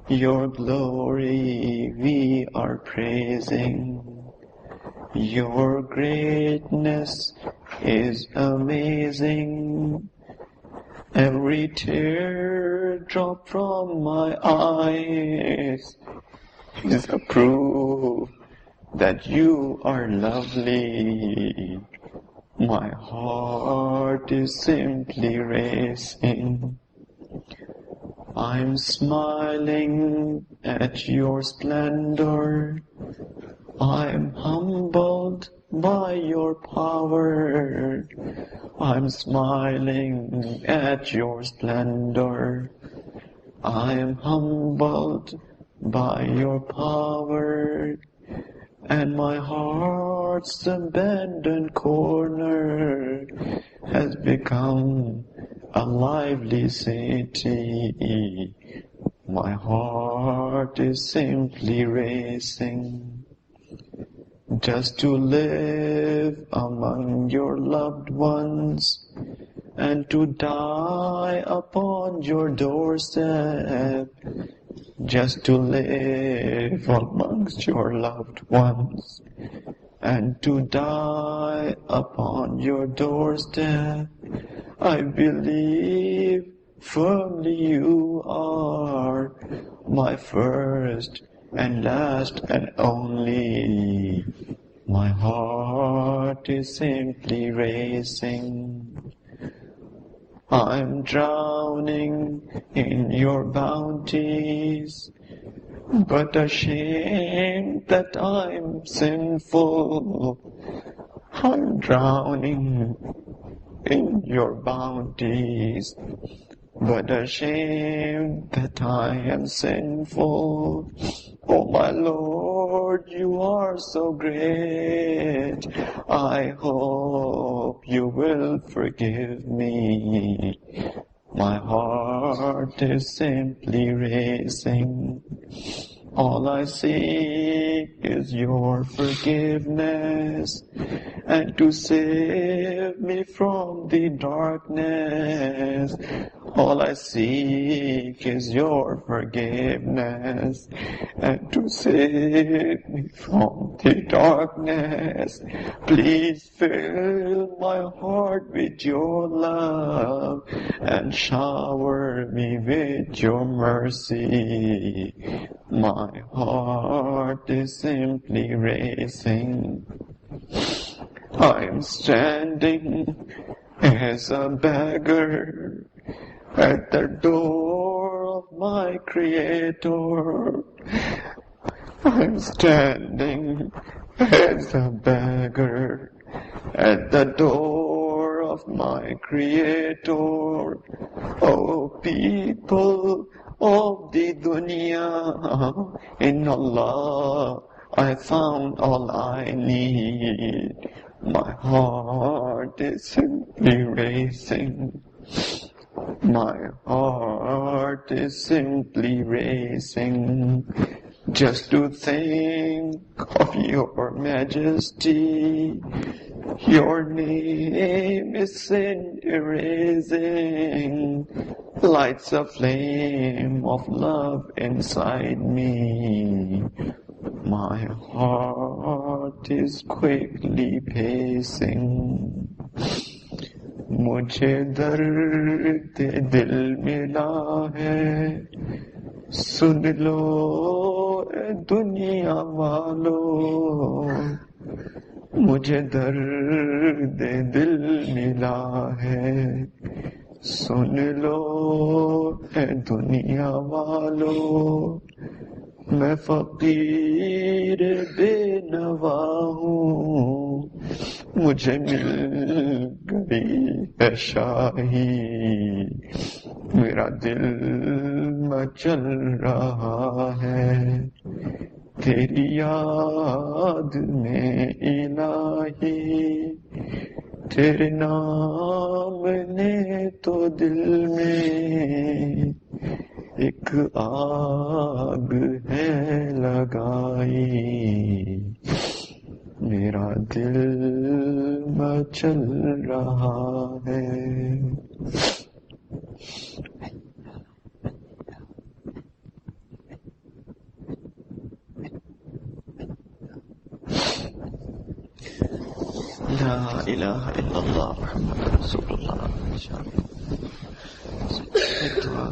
Your glory we are praising. Your greatness is amazing. Every teardrop from my eyes is a proof that you are lovely. My heart is simply racing. I'm smiling at your splendor. I'm humbled by your power. I'm smiling at your splendor. I'm humbled by your power. And my heart's abandoned corner has become a lively city. My heart is simply racing just to live among your loved ones and to die upon your doorstep. Just to live amongst your loved ones and to die upon your doorstep. I believe firmly you are my first and last and only. My heart is simply racing. I'm drowning in your bounties, but ashamed that I'm sinful. I'm drowning in your bounties, but ashamed that I am sinful. Oh my Lord, Lord, you are so great. I hope you will forgive me. My heart is simply racing. All I seek is your forgiveness, and to save me from the darkness. All I seek is your forgiveness, and to save me from the darkness. Please fill my heart with your love, and shower me with your mercy. My heart is simply racing. I'm standing as a beggar at the door of my Creator. I'm standing as a beggar at the door of my Creator. Oh, people of the dunya, in Allah I found all I need. My heart is simply racing. My heart is simply racing, just to think of your majesty. Your name is sin erasing, lights a flame of love inside me. My heart is quickly pacing. مجھے درد دل ملا ہے، سن لو اے دنیا والو. مجھے درد دل ملا ہے، سن لو اے دنیا والو. میں فقیر بے نوا ہوں، مجھے مل گئی ہے شاہی. میرا دل مچل رہا ہے تیری یاد میں الہی. تیرے نام نے تو دل میں ایک آگ ہے لگائی. میرا دل مچل رہا ہے. لا الہ الا اللہ محمد رسول اللہ.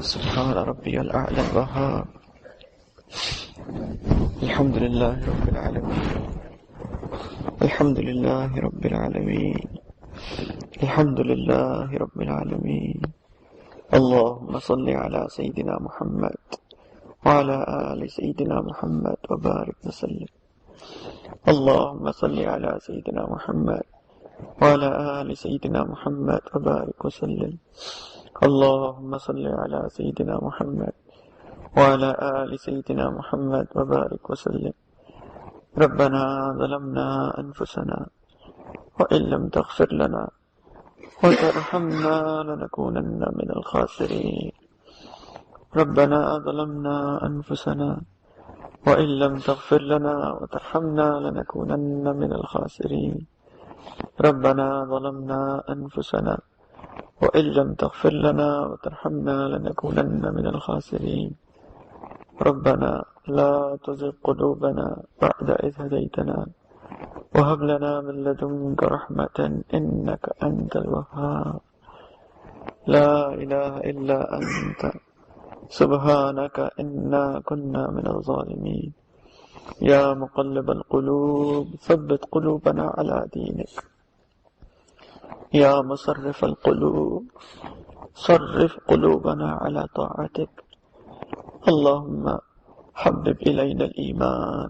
سبحان ربی الاعلی الوہاب. الحمد للہ رب العالمین. الحمد للہ رب العالمین. الحمد للہ رب العالمین. اللهم صل على سيدنا محمد وعلى آل سيدنا محمد وبارك وسلم. اللهم صل على سيدنا محمد وعلى آل سيدنا محمد وبارك وسلم. اللهم صل على سيدنا محمد وعلى آل سيدنا محمد وبارك وسلم. ربنا ظلمنا أنفسنا وإن لم تغفر لنا وترحمنا لنكونن من الخاسرين. ربنا ظلمنا أنفسنا وإن لم تغفر لنا وترحمنا لنكونن من الخاسرين. ربنا ظلمنا أنفسنا وإن لم تغفر لنا وترحمنا لنكونن من الخاسرين. ربنا لا تزغ قلوبنا بعد إذ هديتنا وهب لنا من لدنك رحمة إنك أنت الوهاب. لا إله إلا أنت سبحانك إنا كنا من الظالمين. يا مقلب القلوب ثبت قلوبنا على دينك. يا مصرف القلوب صرف قلوبنا على طاعتك. اللهم حبب إلينا الإيمان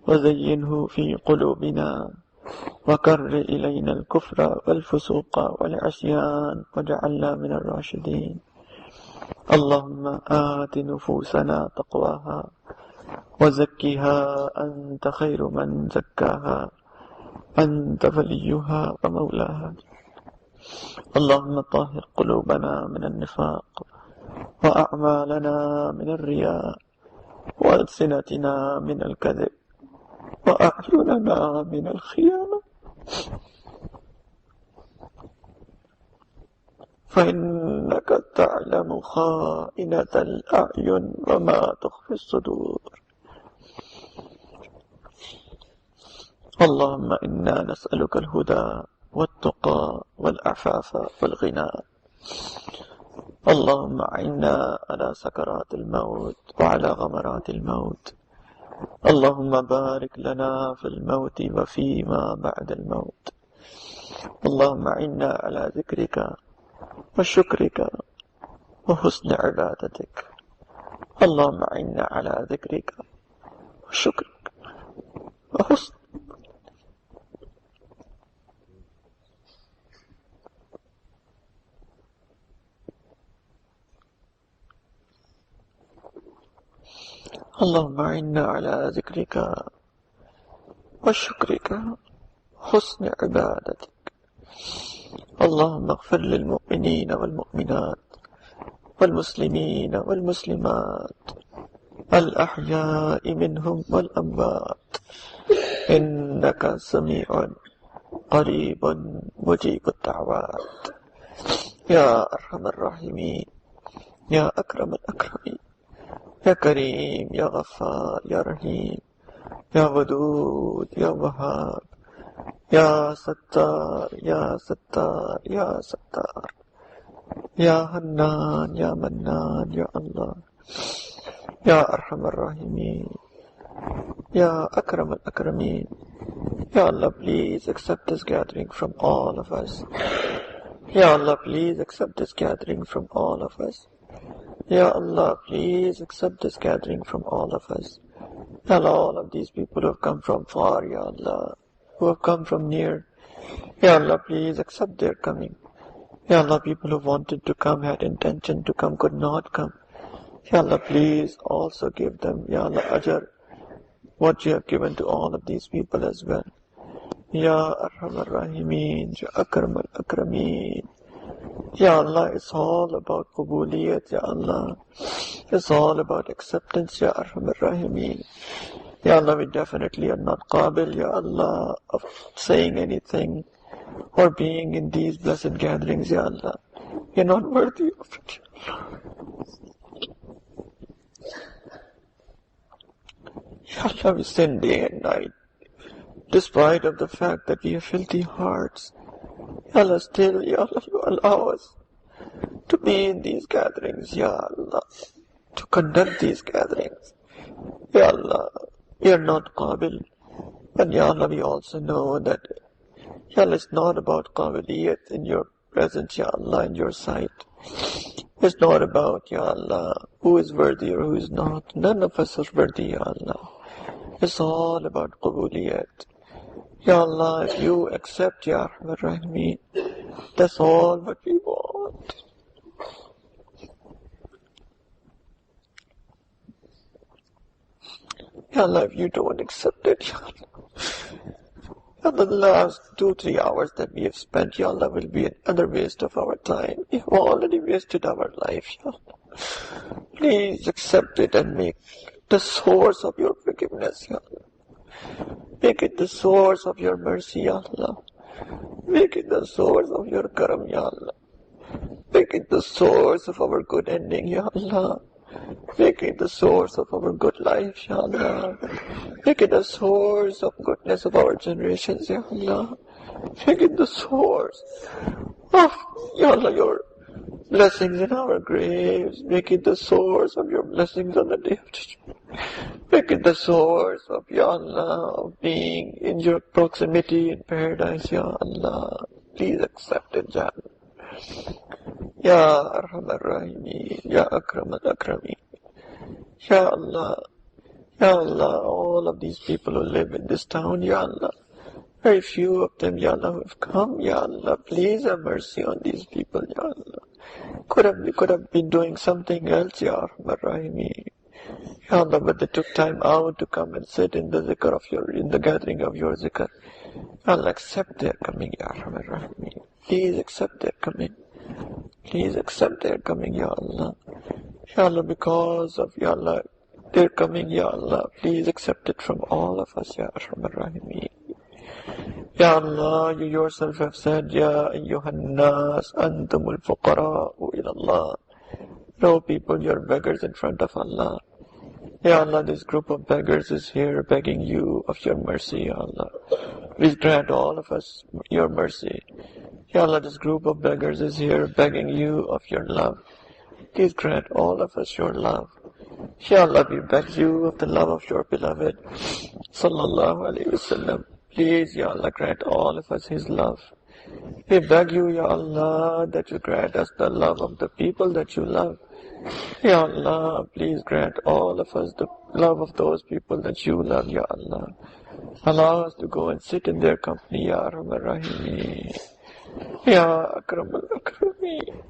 وزينه في قلوبنا وكر إلينا الكفر والفسوق والعصيان واجعلنا من الراشدين. اللهم آت نفوسنا تقواها وزكها أنت خير من زكاها أنت وليها ومولاها. اللهم طهر قلوبنا من النفاق وأعمالنا من الرياء وألسنتنا من الكذب وأعيننا من الخيانة، فإنك تعلم خائنة الأعين وما تخفي الصدور. اللهم إنا نسألك الهدى والتقى والعفاف والغنى. اللهم أعنا على سكرات الموت وعلى غمرات الموت. اللهم بارك لنا في الموت وفيما بعد الموت. اللهم أعنا على ذكرك وشكرك وحسن عبادتك. اللهم أعنا على ذكرك وشكرك وحسن. اللهم أعنا على ذكرك وشكرك وحسن عبادتك. اللهم اغفر للمؤمنين والمؤمنات والمسلمين والمسلمات الأحياء منهم والأموات إنك سميع قريب مجيب الدعوات. يا أرحم الراحمين، يا أكرم الأكرمين، يا كريم، يا غفار، يا رحيم، يا ودود، يا وهاب، يا ستار، يا ستار، يا ستار، يا حنان، يا منان، يا الله، يا أرحم الراحمين، يا أكرم الأكرمين. Ya Allah, please accept this gathering from all of us. Ya Allah, please accept this gathering from all of us. Ya Allah, please accept this gathering from all of us. Ya Allah, all of these people who have come from far, Ya Allah, who have come from near, Ya Allah, please accept their coming. Ya Allah, people who wanted to come, had intention to come, could not come. Ya Allah, please also give them, Ya Allah, ajr, what you have given to all of these people as well. Ya Arhamar Rahimeen, Ya Akram al-Akrameen. Ya Allah, it's all about qubuliyat, Ya Allah. It's all about acceptance, Ya Arhamar Rahimeen. Ya Allah, we definitely are not qabil, Ya Allah, of saying anything or being in these blessed gatherings, Ya Allah. You're not worthy of it, Ya Allah. Ya Allah, we sin day and night, despite of the fact that we have filthy hearts. Ya Allah, still, Ya Allah, you allow us to be in these gatherings, Ya Allah, to conduct these gatherings. Ya Allah, we are not qabil. And Ya Allah, we also know that, Ya Allah, it's not about qabiliyat in your presence, Ya Allah, in your sight. It's not about, Ya Allah, who is worthy or who is not. None of us are worthy, Ya Allah. It's all about qubuliyat. Ya Allah, if you accept, Ya Rahman Rahimeen, that's all what we want. Ya Allah, if you don't accept it, Ya Allah, Ya Allah, the last 2-3 hours that we have spent, Ya Allah, will be another waste of our time. We have already wasted our life, Ya Allah. Please accept it and make the source of your forgiveness, Ya Allah. Make it the source of your mercy, Ya Allah. Make it the source of your karam, Ya Allah. Make it the source of our good ending, Ya Allah. Make it the source of our good life, Ya Allah. Make it the source of goodness of our generations, Ya Allah. Make it the source of, Ya Allah, your blessings in our graves. Make it the source of your blessings on the day of judgment. Make it the source of, Ya Allah, of being in your proximity in paradise, Ya Allah. Please accept it, Ya Allah. Ya Arhamar Rahimeen, Ya Akram al-Akrameen. Ya Allah, Ya Allah, all of these people who live in this town, Ya Allah, very few of them, Ya Allah, who have come, Ya Allah, please have mercy on these people, Ya Allah. We could have been doing something else, Ya Arhamar Rahimeen. Ya Allah, but they took time out to come and sit in the zikr of in the gathering of your zikr. Ya Allah, accept their coming, Ya Arhamar Rahimeen. Please accept their coming. Please accept their coming, Ya Allah. Ya Allah, because of Ya Allah, their coming, Ya Allah, please accept it from all of us, Ya Arhamar Rahimeen. Ya Allah, you yourself have said, Ya ayyuhan nas, antumul fuqara'u ila Allah. No people, you're beggars in front of Allah. Ya Allah, this group of beggars is here begging you of your mercy, Ya Allah. Please grant all of us your mercy. Ya Allah, this group of beggars is here begging you of your love. Please grant all of us your love. Ya Allah, we beg you of the love of your beloved, Sallallahu Alaihi Wasallam. Please, Ya Allah, grant all of us his love. We beg you, Ya Allah, that you grant us the love of the people that you love. Ya Allah, please grant all of us the love of those people that you love, Ya Allah. Allow us to go and sit in their company, Ya Arhamar Rahimeen. Ya Akram al-Akrameen.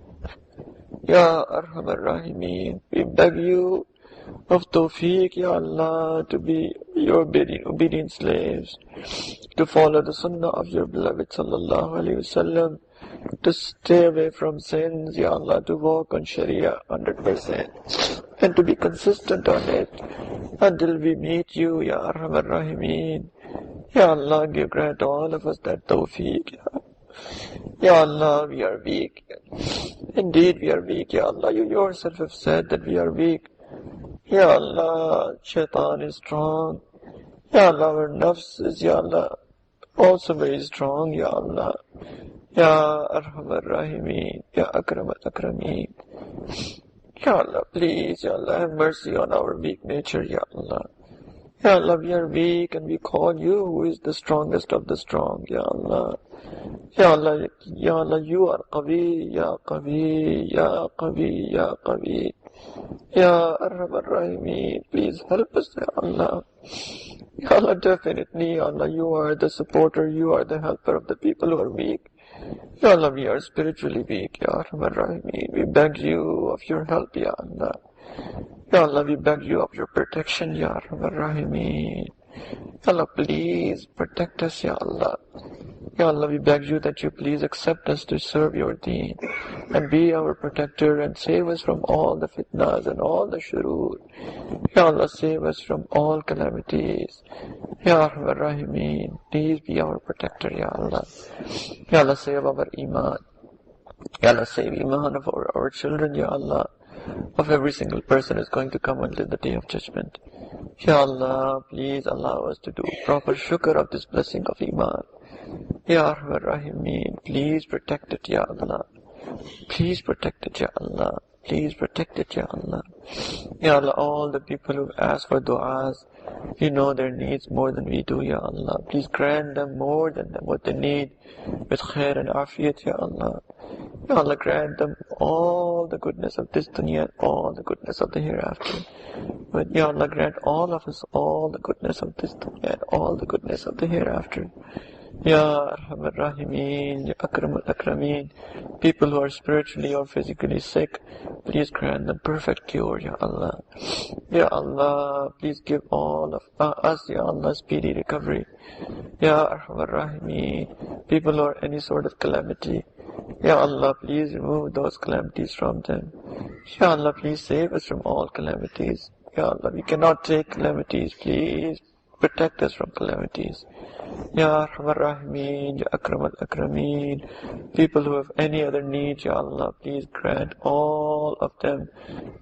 Ya Arhamar Rahimeen. We beg you of Tawfiq, Ya Allah, to be your obedient slaves, to follow the sunnah of your beloved Sallallahu Alaihi Wasallam, to stay away from sins, Ya Allah, to walk on Sharia 100%, and to be consistent on it until we meet you, Ya Arhamar Rahimeen. Ya Allah, grant all of us that tawfiq. Ya Allah, we are weak. Indeed, we are weak, Ya Allah. You yourself have said that we are weak. Ya Allah, shaitan is strong. Ya Allah, our nafs is, Ya Allah, also very strong, Ya Allah. Ya Arhamar Rahimeen, Ya Akram al-Akrameen. Ya Allah, please, Ya Allah, have mercy on our weak nature, Ya Allah. Ya Allah, we are weak and we call you who is the strongest of the strong, Ya Allah. Ya Allah, Ya Allah, you are Qawi, Ya Qawi, Ya Qawi, Ya Qawi. Ya Arhamar Rahimeen, please help us, Ya Allah. Ya Allah, definitely, Ya Allah, you are the supporter, you are the helper of the people who are weak. Ya Allah, we are spiritually weak, Ya Arhamar Rahimeen. We beg you of your help, Ya Allah. Ya Allah, we beg you of your protection, Ya Arhamar Rahimeen. Ya Allah, please protect us, Ya Allah. Ya Allah, we beg you that you please accept us to serve your deen and be our protector and save us from all the fitnas and all the shurur. Ya Allah, save us from all calamities. Ya Arhamar Rahimeen, please be our protector, Ya Allah. Ya Allah, save our iman. Ya Allah, save iman of our children, Ya Allah. Of every single person is going to come until the day of judgment. Ya Allah, please allow us to do proper shukr of this blessing of iman. Ya Arhamar Rahimeen, please protect it, Ya Allah. Please protect it, Ya Allah. Please protect it, Ya Allah. Ya Allah, all the people who ask for du'as, you know their needs more than we do, Ya Allah. Please grant them more than what they need with khair and afiyat, Ya Allah. Ya Allah, grant them all the goodness of this dunya and all the goodness of the hereafter. But Ya Allah, grant all of us all the goodness of this dunya and all the goodness of the hereafter. Ya Arhamar Rahimeen, Ya Akram al-Akrameen, people who are spiritually or physically sick, please grant them perfect cure, Ya Allah. Ya Allah, please give all of us, Ya Allah, speedy recovery. Ya Arhamar Rahimeen, people who are any sort of calamity, Ya Allah, please remove those calamities from them. Ya Allah, please save us from all calamities. Ya Allah, we cannot take calamities, please protect us from calamities. Ya Arhamar Rahimeen, Ya Akram al-Akrameen, people who have any other need, Ya Allah, please grant all of them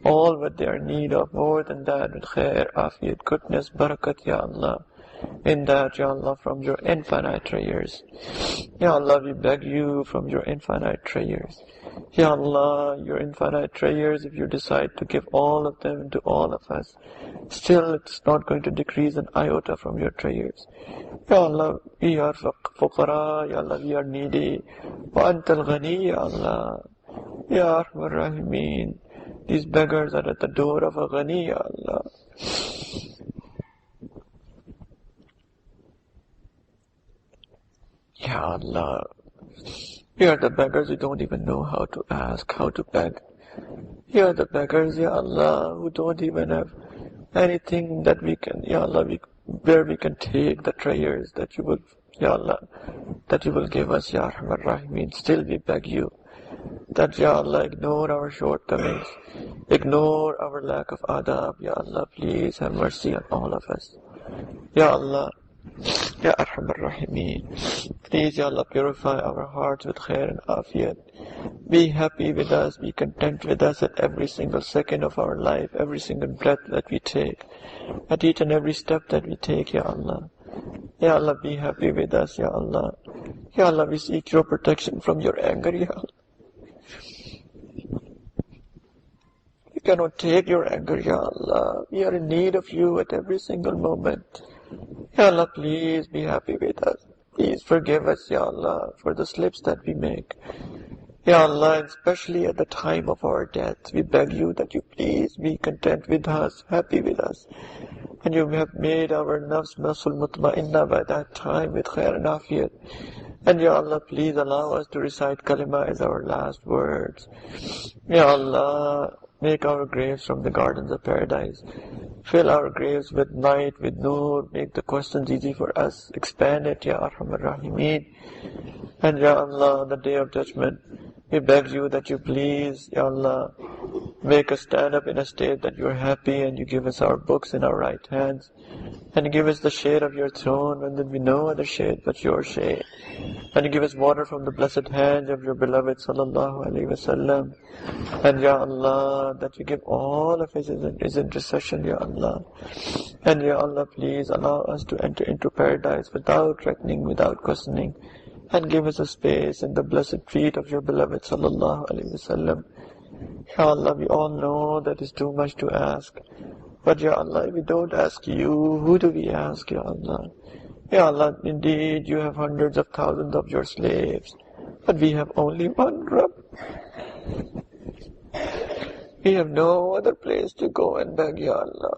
all what they are in need of, more than that, with khair, afiyat, goodness, barakat, Ya Allah. In that, Ya Allah, from your infinite treasures. Ya Allah, we beg you from your infinite treasures. Ya Allah, your infinite treasures, if you decide to give all of them to all of us, still it's not going to decrease an iota from your treasures. Ya Allah, we are fuqara, Ya Allah, we are needy. Wa antal ghani, Ya Allah. Ya Arhamar Rahimeen, these beggars are at the door of a ghani, Ya Allah. Ya Allah, we are the beggars who don't even know how to ask, how to beg. We are the beggars, Ya Allah, who don't even have anything that we can, Ya Allah, where we can take the treasures that you will, Ya Allah, that you will give us, Ya Arhamar Rahimeen. Still we beg you that, Ya Allah, ignore our shortcomings, ignore our lack of adab, Ya Allah, please have mercy on all of us. Ya Allah, Ya Arhamar Rahimeen, please, Ya Allah, purify our hearts with khair and afiyat. Be happy with us, be content with us at every single second of our life, every single breath that we take, at each and every step that we take, Ya Allah. Ya Allah, be happy with us, Ya Allah. Ya Allah, we seek your protection from your anger, Ya Allah. We cannot take your anger, Ya Allah. We are in need of you at every single moment. Ya Allah, please be happy with us. Please forgive us, Ya Allah, for the slips that we make. Ya Allah, especially at the time of our death, we beg you that you please be content with us, happy with us. And you have made our nafs nasul mutma'inna by that time with khair and afiyat. And Ya Allah, please allow us to recite kalima as our last words. Ya Allah, make our graves from the gardens of paradise. Fill our graves with light, with nur. Make the questions easy for us. Expand it, Ya Arhamar Rahimeen. And Ya Allah, on the day of judgment, we beg you that you please, Ya Allah, make us stand up in a state that you are happy and you give us our books in our right hands. And give us the shade of your throne, and then we no other shade but your shade. And you give us water from the blessed hands of your beloved Sallallahu Alaihi Wasallam. And Ya Allah, that you give all of his intercession, Ya Allah. And Ya Allah, please allow us to enter into paradise without reckoning, without questioning. And give us a space in the blessed feet of your beloved Sallallahu Alaihi Wasallam. Ya Allah, we all know that is too much to ask. But Ya Allah, if we don't ask you, who do we ask, Ya Allah? Ya Allah, indeed, you have hundreds of thousands of your slaves. But we have only one Rabb. We have no other place to go and beg, Ya Allah.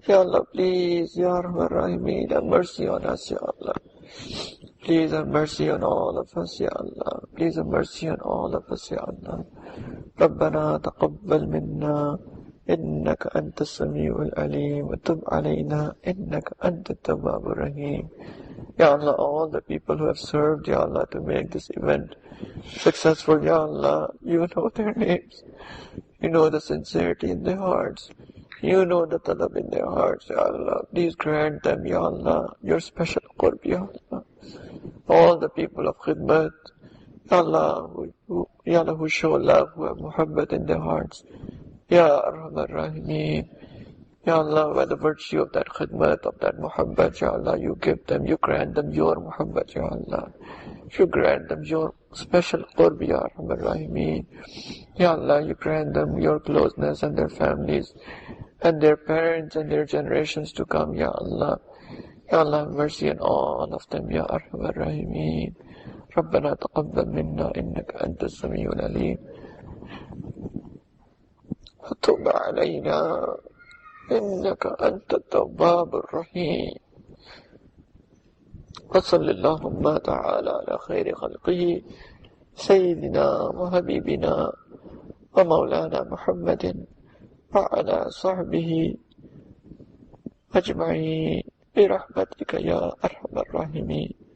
Ya Allah, please, Ya Arhamar Rahimeen, have mercy on us, Ya Allah. Please have mercy on all of us, Ya Allah. Please have mercy on all of us, Ya Allah. ربنا تقبل منا إنك أنت السميع العليم وتب علينا إنك أنت التواب الرحيم. Ya Allah, all the people who have served, Ya Allah, to make this event successful, Ya Allah, you know their names. You know the sincerity in their hearts. You know the talab in their hearts, Ya Allah. Please grant them, Ya Allah, your special qurb, Ya Allah. All the people of khidmat, Ya Allah, who show love, who have muhabbat in their hearts. Ya Arhamar Rahimeen. Ya Allah, by the virtue of that khidmat, of that muhabbat, Ya Allah, you give them, you grant them your muhabbat, Ya Allah. You grant them your special qurb, Ya Arhamar Rahimeen. Ya Allah, you grant them your closeness and their families and their parents and their generations to come, Ya Allah. Ya Allah, have mercy on all of them, Ya Arhamar Rahimeen. ربنا تقبل منا إنك أنت السميع العليم وتب علينا إنك أنت التواب الرحيم وصل اللهم تعالى على خير خلقه سيدنا وحبيبنا ومولانا محمد وعلى صحبه أجمعين برحمتك يا أرحم الراحمين.